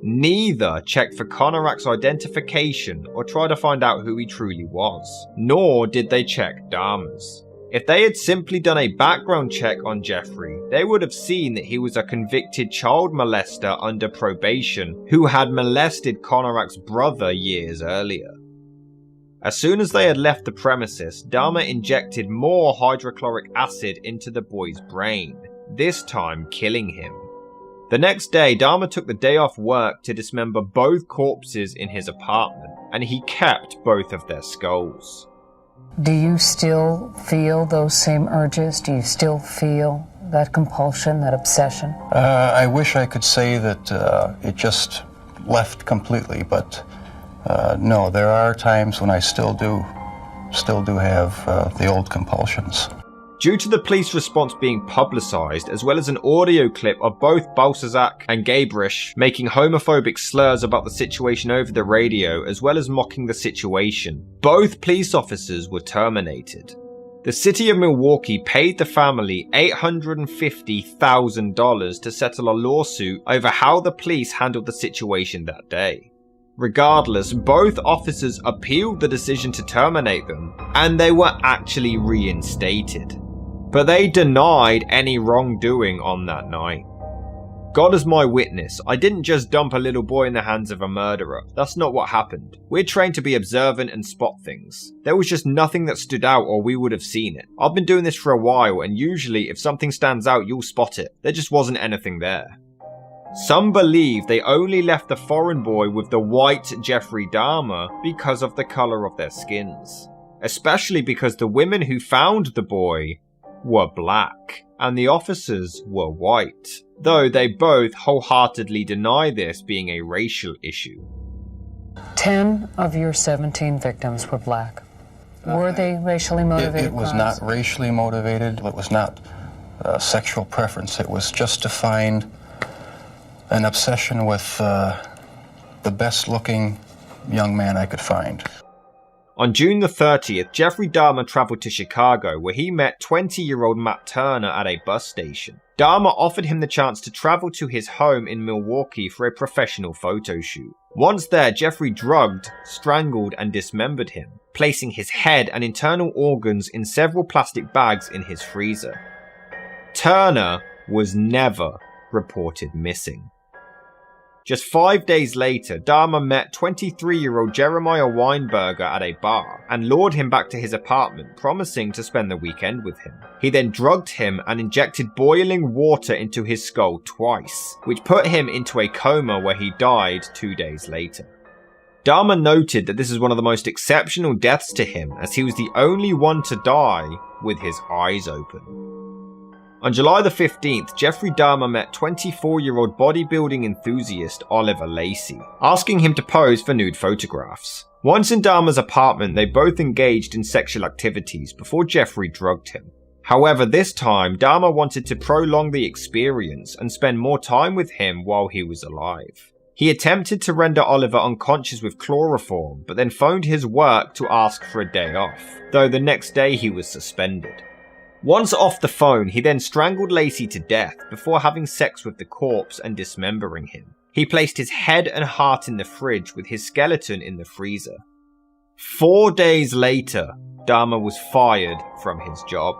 Neither checked for Konorak's identification or tried to find out who he truly was, nor did they check Dahmer's. If they had simply done a background check on Jeffery, they would have seen that he was a convicted child molester under probation who had molested Konorak's brother years earlier. As soon as they had left the premises, Dahmer injected more hydrochloric acid into the boy's brain, this time killing him. The next day, Dahmer took the day off work to dismember both corpses in his apartment, and he kept both of their skulls. Do you still feel those same urges? Do you still feel that compulsion, that obsession? I wish I could say that it just left completely, but no, there are times when I still do have the old compulsions. Due to the police response being publicised, as well as an audio clip of both Balsazak and Gabrish making homophobic slurs about the situation over the radio, as well as mocking the situation, both police officers were terminated. The city of Milwaukee paid the family $850,000 to settle a lawsuit over how the police handled the situation that day. Regardless, both officers appealed the decision to terminate them, and they were actually reinstated. But they denied any wrongdoing on that night. God is my witness, I didn't just dump a little boy in the hands of a murderer. That's not what happened. We're trained to be observant and spot things. There was just nothing that stood out or we would have seen it. I've been doing this for a while, and usually if something stands out you'll spot it. There just wasn't anything there. Some believe they only left the foreign boy with the white Jeffrey Dahmer because of the colour of their skins. Especially because the women who found the boy were black, and the officers were white, though they both wholeheartedly deny this being a racial issue. 10 of your 17 victims were black. Were they racially motivated? It was not racially motivated. It was not sexual preference. It was just to find an obsession with the best-looking young man I could find. On June the 30th, Jeffrey Dahmer travelled to Chicago, where he met 20-year-old Matt Turner at a bus station. Dahmer offered him the chance to travel to his home in Milwaukee for a professional photo shoot. Once there, Jeffrey drugged, strangled, and dismembered him, placing his head and internal organs in several plastic bags in his freezer. Turner was never reported missing. Just 5 days later, Dahmer met 23-year-old Jeremiah Weinberger at a bar and lured him back to his apartment, promising to spend the weekend with him. He then drugged him and injected boiling water into his skull twice, which put him into a coma where he died 2 days later. Dahmer noted that this is one of the most exceptional deaths to him, as he was the only one to die with his eyes open. On July the 15th, Jeffrey Dahmer met 24-year-old bodybuilding enthusiast Oliver Lacey, asking him to pose for nude photographs. Once in Dahmer's apartment, they both engaged in sexual activities before Jeffrey drugged him. However, this time, Dahmer wanted to prolong the experience and spend more time with him while he was alive. He attempted to render Oliver unconscious with chloroform, but then phoned his work to ask for a day off, though the next day he was suspended. Once off the phone, he then strangled Lacey to death before having sex with the corpse and dismembering him. He placed his head and heart in the fridge with his skeleton in the freezer. 4 days later, Dahmer was fired from his job.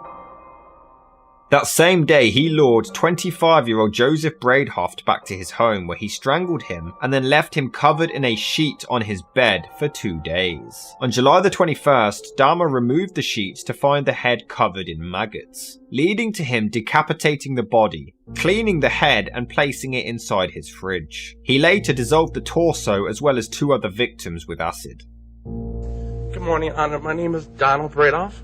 That same day, he lured 25-year-old Joseph Braidhoft back to his home, where he strangled him and then left him covered in a sheet on his bed for 2 days. On July the 21st, Dahmer removed the sheets to find the head covered in maggots, leading to him decapitating the body, cleaning the head and placing it inside his fridge. He later dissolved the torso as well as 2 other victims with acid. Good morning, Honor. My name is Donald Braidhoft.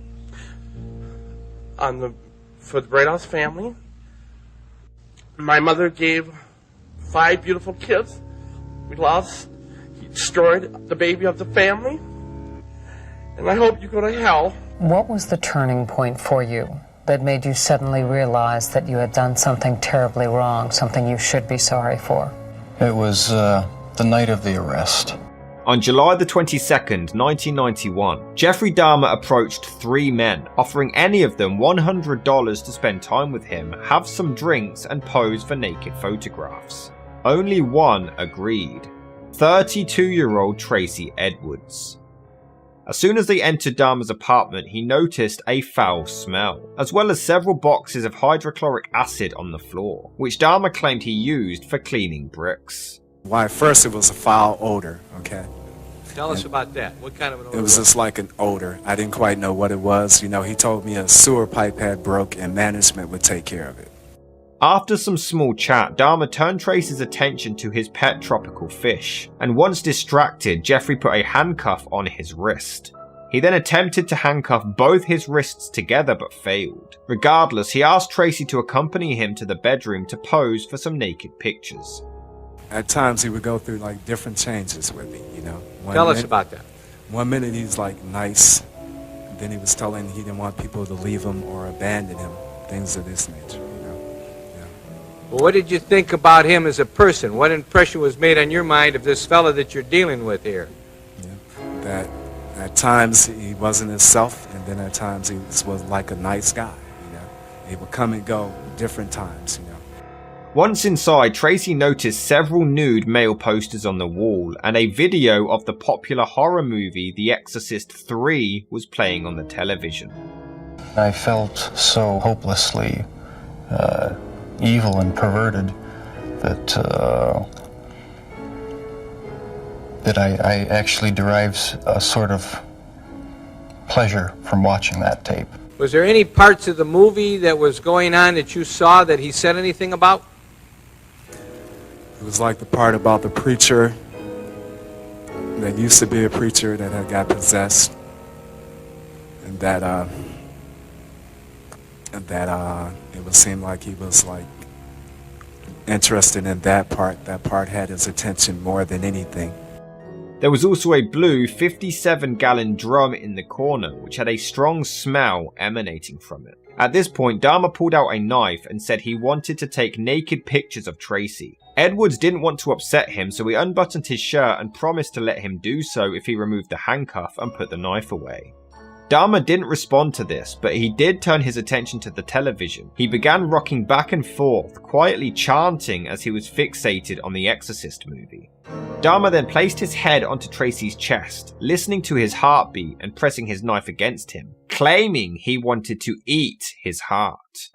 For the Braidhoff family, My mother gave 5 beautiful kids. We lost. He destroyed the baby of the family. And I hope you go to hell. What was the turning point for you that made you suddenly realize that you had done something terribly wrong, something you should be sorry for? It was the night of the arrest. On July the 22nd, 1991, Jeffrey Dahmer approached 3 men, offering any of them $100 to spend time with him, have some drinks, and pose for naked photographs. Only one agreed: 32-year-old Tracy Edwards. As soon as they entered Dahmer's apartment, he noticed a foul smell, as well as several boxes of hydrochloric acid on the floor, which Dahmer claimed he used for cleaning bricks. Why, first it was a foul odor, okay? Tell us about that. What kind of an odor? It was just like an odor. I didn't quite know what it was. You know, he told me a sewer pipe had broke and management would take care of it. After some small chat, Dahmer turned Tracy's attention to his pet tropical fish, and once distracted, Jeffrey put a handcuff on his wrist. He then attempted to handcuff both his wrists together but failed. Regardless, he asked Tracy to accompany him to the bedroom to pose for some naked pictures. At times he would go through like different changes with me, you know. Tell us about that. One minute he's like nice, then he was telling he didn't want people to leave him or abandon him, things of this nature, you know. Yeah. Well, what did you think about him as a person? What impression was made on your mind of this fella that you're dealing with here? Yeah. That at times he wasn't himself, and then at times he was like a nice guy, you know. He would come and go different times, you know. Once inside, Tracy noticed several nude male posters on the wall, and a video of the popular horror movie The Exorcist 3 was playing on the television. I felt so hopelessly evil and perverted that I actually derived a sort of pleasure from watching that tape. Was there any parts of the movie that was going on that you saw that he said anything about? It was like the part about the preacher that used to be a preacher that had got possessed, and that it would seem like he was like interested in that part. That part had his attention more than anything. There was also a blue 57-gallon drum in the corner, which had a strong smell emanating from it. At this point, Dahmer pulled out a knife and said he wanted to take naked pictures of Tracy. Edwards didn't want to upset him, so he unbuttoned his shirt and promised to let him do so if he removed the handcuff and put the knife away. Dahmer didn't respond to this, but he did turn his attention to the television. He began rocking back and forth, quietly chanting as he was fixated on the Exorcist movie. Dahmer then placed his head onto Tracy's chest, listening to his heartbeat and pressing his knife against him, claiming he wanted to eat his heart.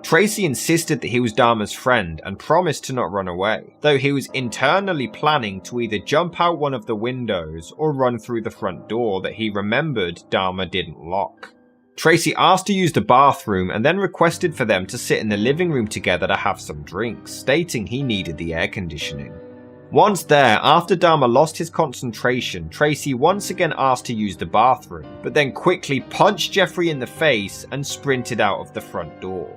Tracy insisted that he was Dahmer's friend and promised to not run away, though he was internally planning to either jump out one of the windows or run through the front door that he remembered Dahmer didn't lock. Tracy asked to use the bathroom and then requested for them to sit in the living room together to have some drinks, stating he needed the air conditioning. Once there, after Dahmer lost his concentration, Tracy once again asked to use the bathroom, but then quickly punched Jeffrey in the face and sprinted out of the front door.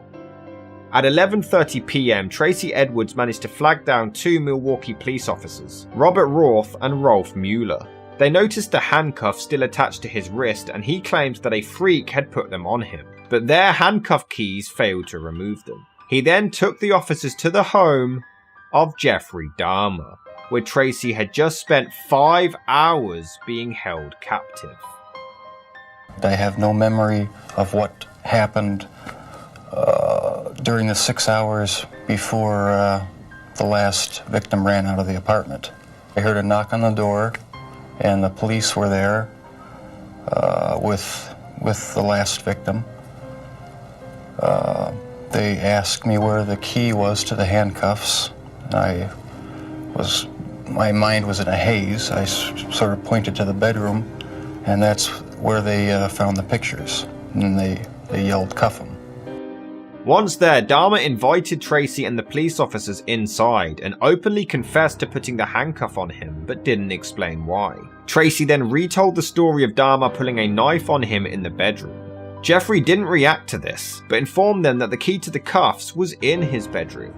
At 11:30 p.m, Tracy Edwards managed to flag down 2 Milwaukee police officers, Robert Roth and Rolf Mueller. They noticed the handcuffs still attached to his wrist, and he claimed that a freak had put them on him, but their handcuff keys failed to remove them. He then took the officers to the home of Jeffrey Dahmer, where Tracy had just spent 5 hours being held captive. I have no memory of what happened during the 6 hours before the last victim ran out of the apartment. I heard a knock on the door, and the police were there with the last victim. They asked me where the key was to the handcuffs. My mind was in a haze. I sort of pointed to the bedroom, and that's where they found the pictures. And they yelled, "Cuff him." Once there, Dahmer invited Tracy and the police officers inside and openly confessed to putting the handcuff on him, but didn't explain why. Tracy then retold the story of Dahmer pulling a knife on him in the bedroom. Jeffrey didn't react to this, but informed them that the key to the cuffs was in his bedroom.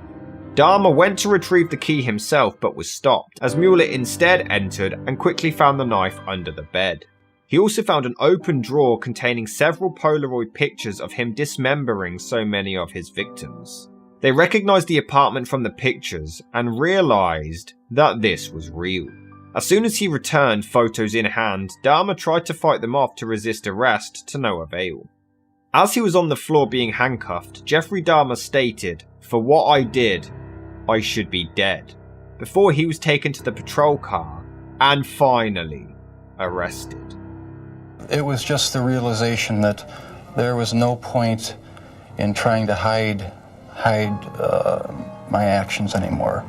Dahmer went to retrieve the key himself but was stopped, as Mueller instead entered and quickly found the knife under the bed. He also found an open drawer containing several Polaroid pictures of him dismembering so many of his victims. They recognized the apartment from the pictures and realized that this was real. As soon as he returned, photos in hand, Dahmer tried to fight them off to resist arrest, to no avail. As he was on the floor being handcuffed, Jeffrey Dahmer stated, "For what I did, I should be dead," before he was taken to the patrol car and finally arrested. It was just the realization that there was no point in trying to hide my actions anymore.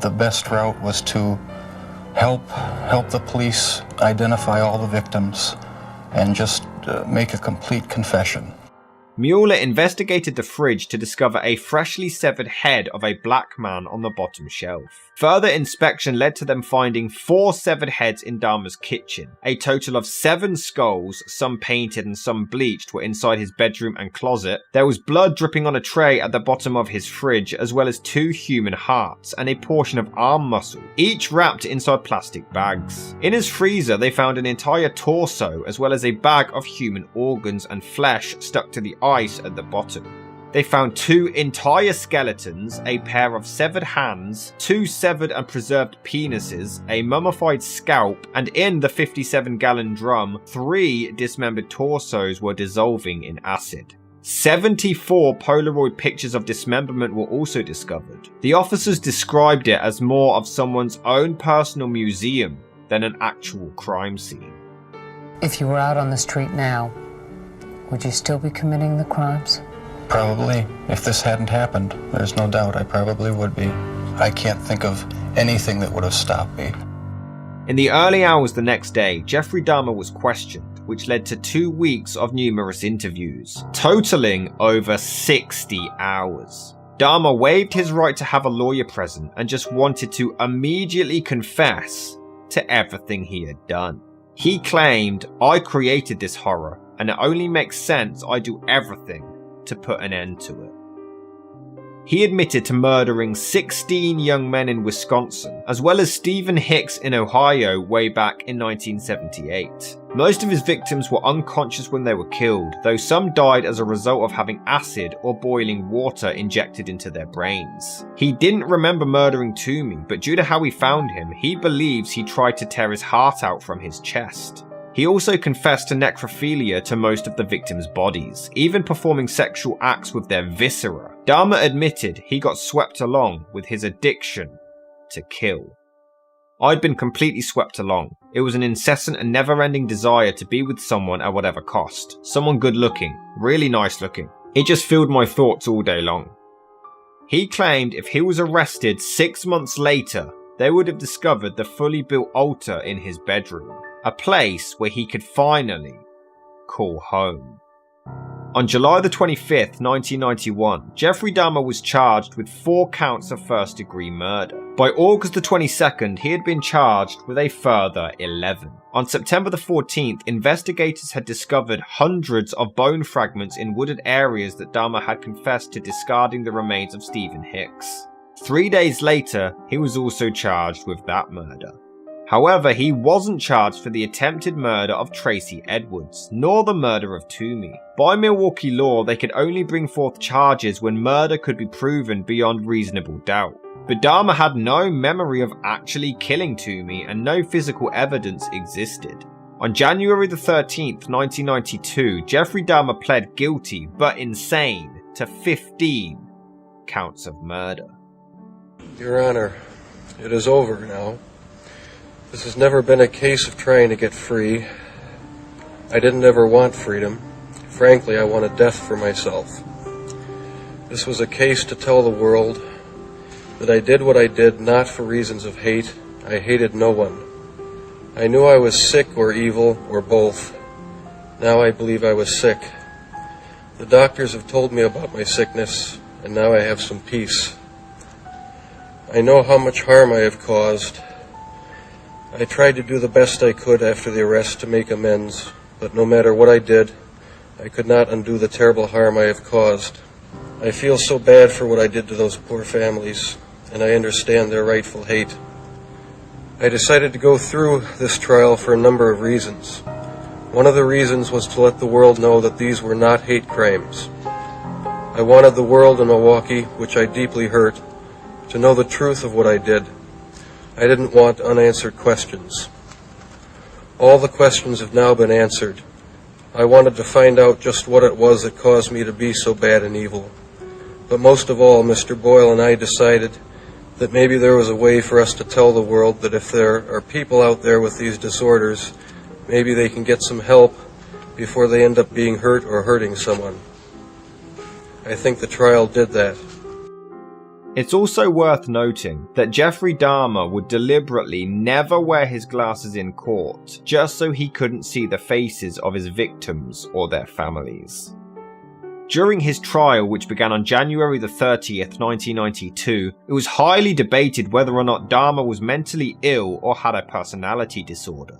The best route was to help the police identify all the victims and just make a complete confession. Mueller investigated the fridge to discover a freshly severed head of a black man on the bottom shelf. Further inspection led to them finding 4 severed heads in Dahmer's kitchen. A total of 7 skulls, some painted and some bleached, were inside his bedroom and closet. There was blood dripping on a tray at the bottom of his fridge, as well as 2 human hearts and a portion of arm muscle, each wrapped inside plastic bags. In his freezer, they found an entire torso, as well as a bag of human organs and flesh stuck to the ice at the bottom. They found 2 entire skeletons, a pair of severed hands, 2 severed and preserved penises, a mummified scalp, and in the 57-gallon drum, 3 dismembered torsos were dissolving in acid. 74 Polaroid pictures of dismemberment were also discovered. The officers described it as more of someone's own personal museum than an actual crime scene. If you were out on the street now, would you still be committing the crimes? Probably. If this hadn't happened, there's no doubt I probably would be. I can't think of anything that would have stopped me. In the early hours the next day, Jeffrey Dahmer was questioned, which led to 2 weeks of numerous interviews, totaling over 60 hours. Dahmer waived his right to have a lawyer present and just wanted to immediately confess to everything he had done. He claimed, "I created this horror, and it only makes sense I do everything to put an end to it." He admitted to murdering 16 young men in Wisconsin, as well as Stephen Hicks in Ohio way back in 1978. Most of his victims were unconscious when they were killed, though some died as a result of having acid or boiling water injected into their brains. He didn't remember murdering Toomey, but due to how we found him, he believes he tried to tear his heart out from his chest. He also confessed to necrophilia to most of the victims' bodies, even performing sexual acts with their viscera. Dahmer admitted he got swept along with his addiction to kill. "I'd been completely swept along. It was an incessant and never-ending desire to be with someone at whatever cost. Someone good-looking, really nice-looking. It just filled my thoughts all day long." He claimed if he was arrested 6 months later, they would have discovered the fully built altar in his bedroom. A place where he could finally call home. On July the 25th, 1991, Jeffrey Dahmer was charged with 4 counts of first-degree murder. By August the 22nd, he had been charged with a further 11. On September the 14th, investigators had discovered hundreds of bone fragments in wooded areas that Dahmer had confessed to discarding the remains of Stephen Hicks. 3 days later, he was also charged with that murder. However, he wasn't charged for the attempted murder of Tracy Edwards, nor the murder of Toomey. By Milwaukee law, they could only bring forth charges when murder could be proven beyond reasonable doubt. But Dahmer had no memory of actually killing Toomey, and no physical evidence existed. On January the 13th, 1992, Jeffrey Dahmer pled guilty, but insane, to 15 counts of murder. Your Honor, it is over now. This has never been a case of trying to get free. I didn't ever want freedom. Frankly, I wanted death for myself. This was a case to tell the world that I did what I did not for reasons of hate. I hated no one. I knew I was sick or evil or both. Now I believe I was sick. The doctors have told me about my sickness, and now I have some peace. I know how much harm I have caused. I tried to do the best I could after the arrest to make amends, but no matter what I did, I could not undo the terrible harm I have caused. I feel so bad for what I did to those poor families, and I understand their rightful hate. I decided to go through this trial for a number of reasons. One of the reasons was to let the world know that these were not hate crimes. I wanted the world in Milwaukee, which I deeply hurt, to know the truth of what I did. I didn't want unanswered questions. All the questions have now been answered. I wanted to find out just what it was that caused me to be so bad and evil. But most of all, Mr. Boyle and I decided that maybe there was a way for us to tell the world that if there are people out there with these disorders, maybe they can get some help before they end up being hurt or hurting someone. I think the trial did that. It's also worth noting that Jeffrey Dahmer would deliberately never wear his glasses in court just so he couldn't see the faces of his victims or their families. During his trial, which began on January the 30th, 1992, it was highly debated whether or not Dahmer was mentally ill or had a personality disorder.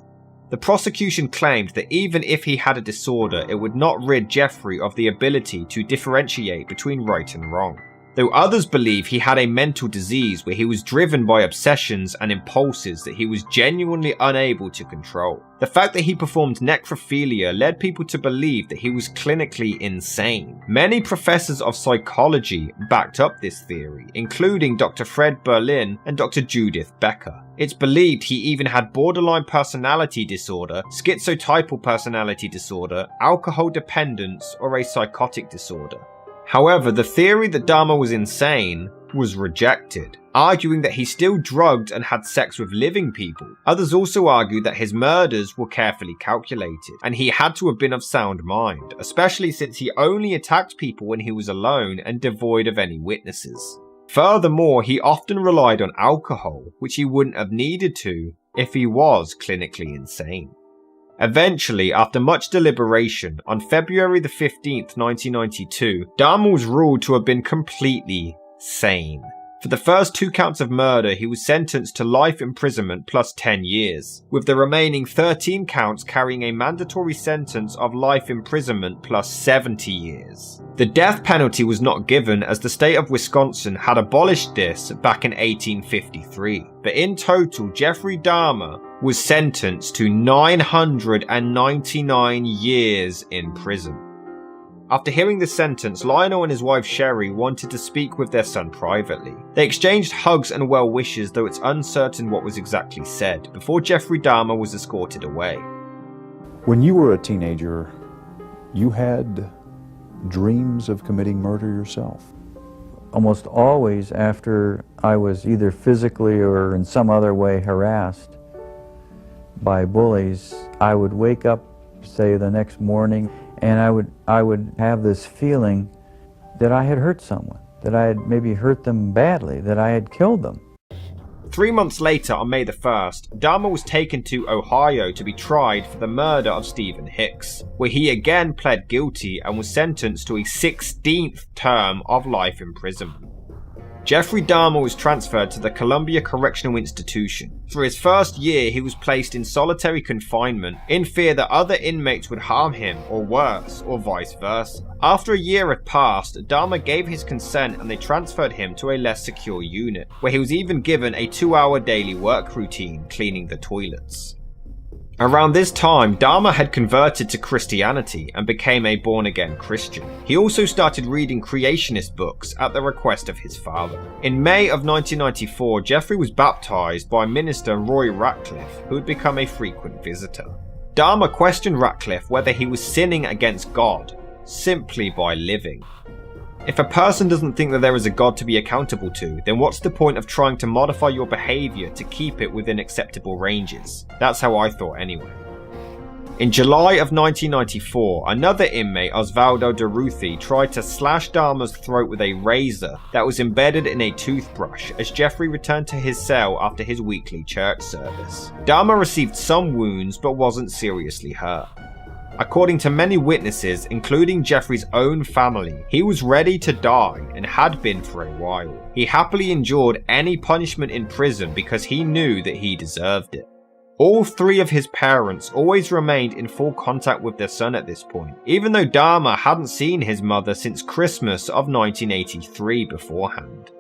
The prosecution claimed that even if he had a disorder, it would not rid Jeffrey of the ability to differentiate between right and wrong. Though others believe he had a mental disease where he was driven by obsessions and impulses that he was genuinely unable to control. The fact that he performed necrophilia led people to believe that he was clinically insane. Many professors of psychology backed up this theory, including Dr. Fred Berlin and Dr. Judith Becker. It's believed he even had borderline personality disorder, schizotypal personality disorder, alcohol dependence, or a psychotic disorder. However, the theory that Dahmer was insane was rejected, arguing that he still drugged and had sex with living people. Others also argued that his murders were carefully calculated, and he had to have been of sound mind, especially since he only attacked people when he was alone and devoid of any witnesses. Furthermore, he often relied on alcohol, which he wouldn't have needed to if he was clinically insane. Eventually, after much deliberation, on February the 15th, 1992, Dahmer was ruled to have been completely sane. For the first 2 counts of murder, he was sentenced to life imprisonment plus 10 years, with the remaining 13 counts carrying a mandatory sentence of life imprisonment plus 70 years. The death penalty was not given as the state of Wisconsin had abolished this back in 1853, but in total, Jeffrey Dahmer was sentenced to 999 years in prison. After hearing the sentence, Lionel and his wife Sherry wanted to speak with their son privately. They exchanged hugs and well wishes, though it's uncertain what was exactly said, before Jeffrey Dahmer was escorted away. When you were a teenager, you had dreams of committing murder yourself? Almost always after I was either physically or in some other way harassed by bullies, I would wake up, say, the next morning, and I would have this feeling that I had hurt someone, that I had maybe hurt them badly, that I had killed them. 3 months later, on May the 1st, Dahmer was taken to Ohio to be tried for the murder of Stephen Hicks, where he again pled guilty and was sentenced to a 16th term of life imprisonment. Jeffrey Dahmer was transferred to the Columbia Correctional Institution. For his first year, he was placed in solitary confinement in fear that other inmates would harm him, or worse, or vice versa. After a year had passed, Dahmer gave his consent and they transferred him to a less secure unit, where he was even given a 2-hour daily work routine cleaning the toilets. Around this time, Dahmer had converted to Christianity and became a born-again Christian. He also started reading creationist books at the request of his father. In May of 1994, Jeffrey was baptized by minister Roy Ratcliffe, who had become a frequent visitor. Dahmer questioned Ratcliffe whether he was sinning against God simply by living. If a person doesn't think that there is a God to be accountable to, then what's the point of trying to modify your behaviour to keep it within acceptable ranges? That's how I thought anyway. In July of 1994, another inmate, Osvaldo DeRuthi, tried to slash Dahmer's throat with a razor that was embedded in a toothbrush as Jeffrey returned to his cell after his weekly church service. Dahmer received some wounds but wasn't seriously hurt. According to many witnesses, including Jeffrey's own family, he was ready to die and had been for a while. He happily endured any punishment in prison because he knew that he deserved it. All three of his parents always remained in full contact with their son at this point, even though Dahmer hadn't seen his mother since Christmas of 1983 beforehand.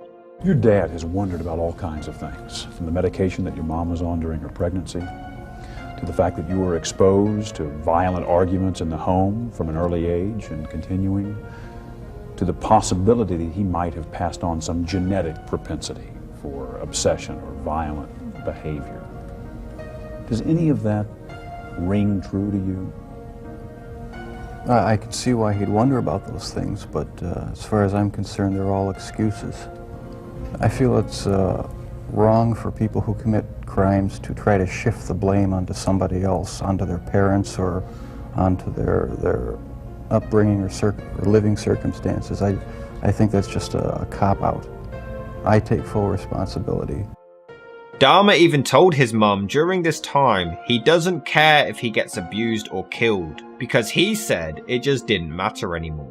Your dad has wondered about all kinds of things, from the medication that your mom was on during her pregnancy, to the fact that you were exposed to violent arguments in the home from an early age and continuing, to the possibility that he might have passed on some genetic propensity for obsession or violent behavior. Does any of that ring true to you? I can see why he'd wonder about those things, but as far as I'm concerned, they're all excuses. I feel it's wrong for people who commit crimes to try to shift the blame onto somebody else, onto their parents or onto their upbringing or living circumstances. I think that's just a cop-out. I take full responsibility. Dahmer even told his mum during this time he doesn't care if he gets abused or killed, because he said it just didn't matter anymore.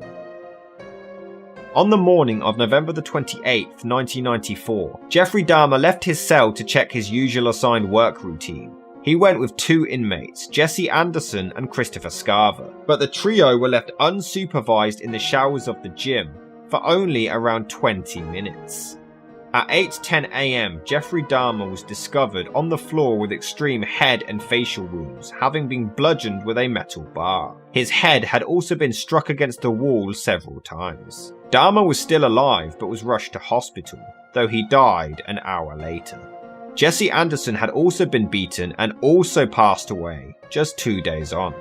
On the morning of November the 28th, 1994, Jeffrey Dahmer left his cell to check his usual assigned work routine. He went with two inmates, Jesse Anderson and Christopher Scarver, but the trio were left unsupervised in the showers of the gym for only around 20 minutes. At 8:10 AM, Jeffrey Dahmer was discovered on the floor with extreme head and facial wounds, having been bludgeoned with a metal bar. His head had also been struck against the wall several times. Dahmer was still alive but was rushed to hospital, though he died an hour later. Jesse Anderson had also been beaten and also passed away just 2 days on.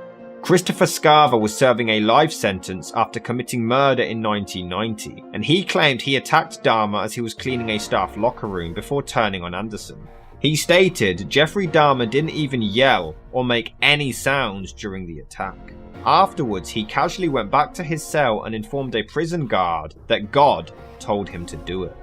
Christopher Scarver was serving a life sentence after committing murder in 1990, and he claimed he attacked Dahmer as he was cleaning a staff locker room before turning on Anderson. He stated Jeffrey Dahmer didn't even yell or make any sounds during the attack. Afterwards, he casually went back to his cell and informed a prison guard that God told him to do it.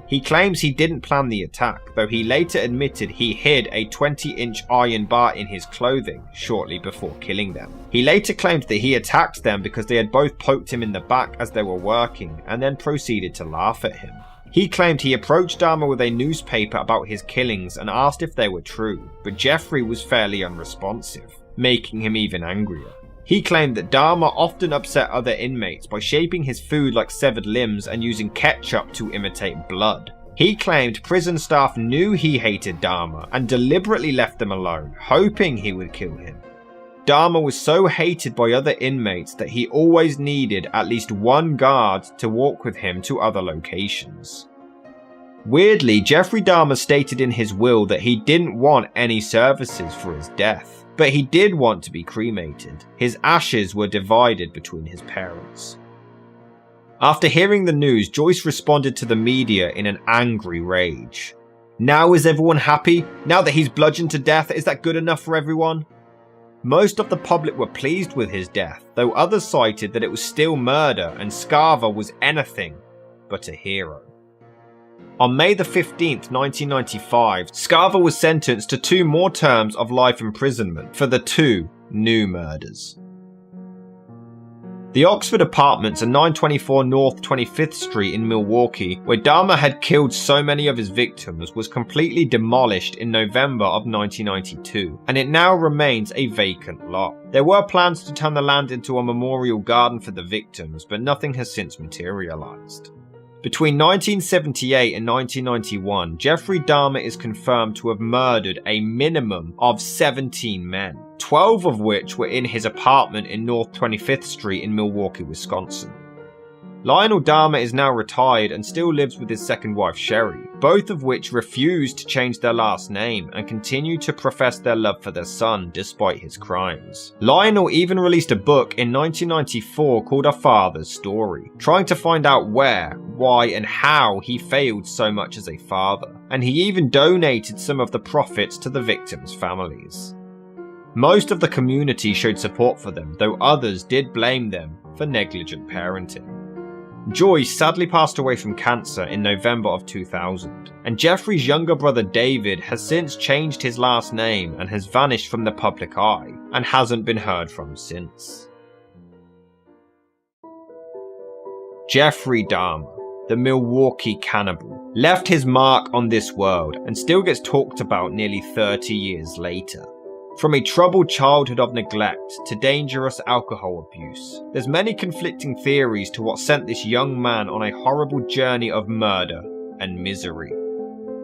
He claims he didn't plan the attack, though he later admitted he hid a 20-inch iron bar in his clothing shortly before killing them. He later claimed that he attacked them because they had both poked him in the back as they were working, and then proceeded to laugh at him. He claimed he approached Dahmer with a newspaper about his killings and asked if they were true, but Jeffrey was fairly unresponsive, making him even angrier. He claimed that Dahmer often upset other inmates by shaping his food like severed limbs and using ketchup to imitate blood. He claimed prison staff knew he hated Dahmer and deliberately left them alone, hoping he would kill him. Dahmer was so hated by other inmates that he always needed at least one guard to walk with him to other locations. Weirdly, Jeffrey Dahmer stated in his will that he didn't want any services for his death. But he did want to be cremated. His ashes were divided between his parents. After hearing the news, Joyce responded to the media in an angry rage. Now is everyone happy? Now that he's bludgeoned to death, is that good enough for everyone? Most of the public were pleased with his death, though others cited that it was still murder and Scarver was anything but a hero. On May the 15th, 1995, Scarver was sentenced to 2 more terms of life imprisonment for the 2 new murders. The Oxford Apartments at 924 North 25th Street in Milwaukee, where Dahmer had killed so many of his victims, was completely demolished in November of 1992, and it now remains a vacant lot. There were plans to turn the land into a memorial garden for the victims, but nothing has since materialized. Between 1978 and 1991, Jeffrey Dahmer is confirmed to have murdered a minimum of 17 men, 12 of which were in his apartment in North 25th Street in Milwaukee, Wisconsin. Lionel Dahmer is now retired and still lives with his second wife Sherry, both of which refused to change their last name and continue to profess their love for their son despite his crimes. Lionel even released a book in 1994 called A Father's Story, trying to find out where, why and how he failed so much as a father, and he even donated some of the profits to the victims' families. Most of the community showed support for them, though others did blame them for negligent parenting. Joyce sadly passed away from cancer in November of 2000, and Jeffrey's younger brother David has since changed his last name and has vanished from the public eye and hasn't been heard from since. Jeffrey Dahmer, the Milwaukee Cannibal, left his mark on this world and still gets talked about nearly 30 years later. From a troubled childhood of neglect to dangerous alcohol abuse, there's many conflicting theories to what sent this young man on a horrible journey of murder and misery.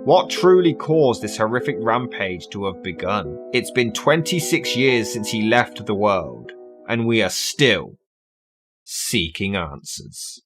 What truly caused this horrific rampage to have begun? It's been 26 years since he left the world, and we are still seeking answers.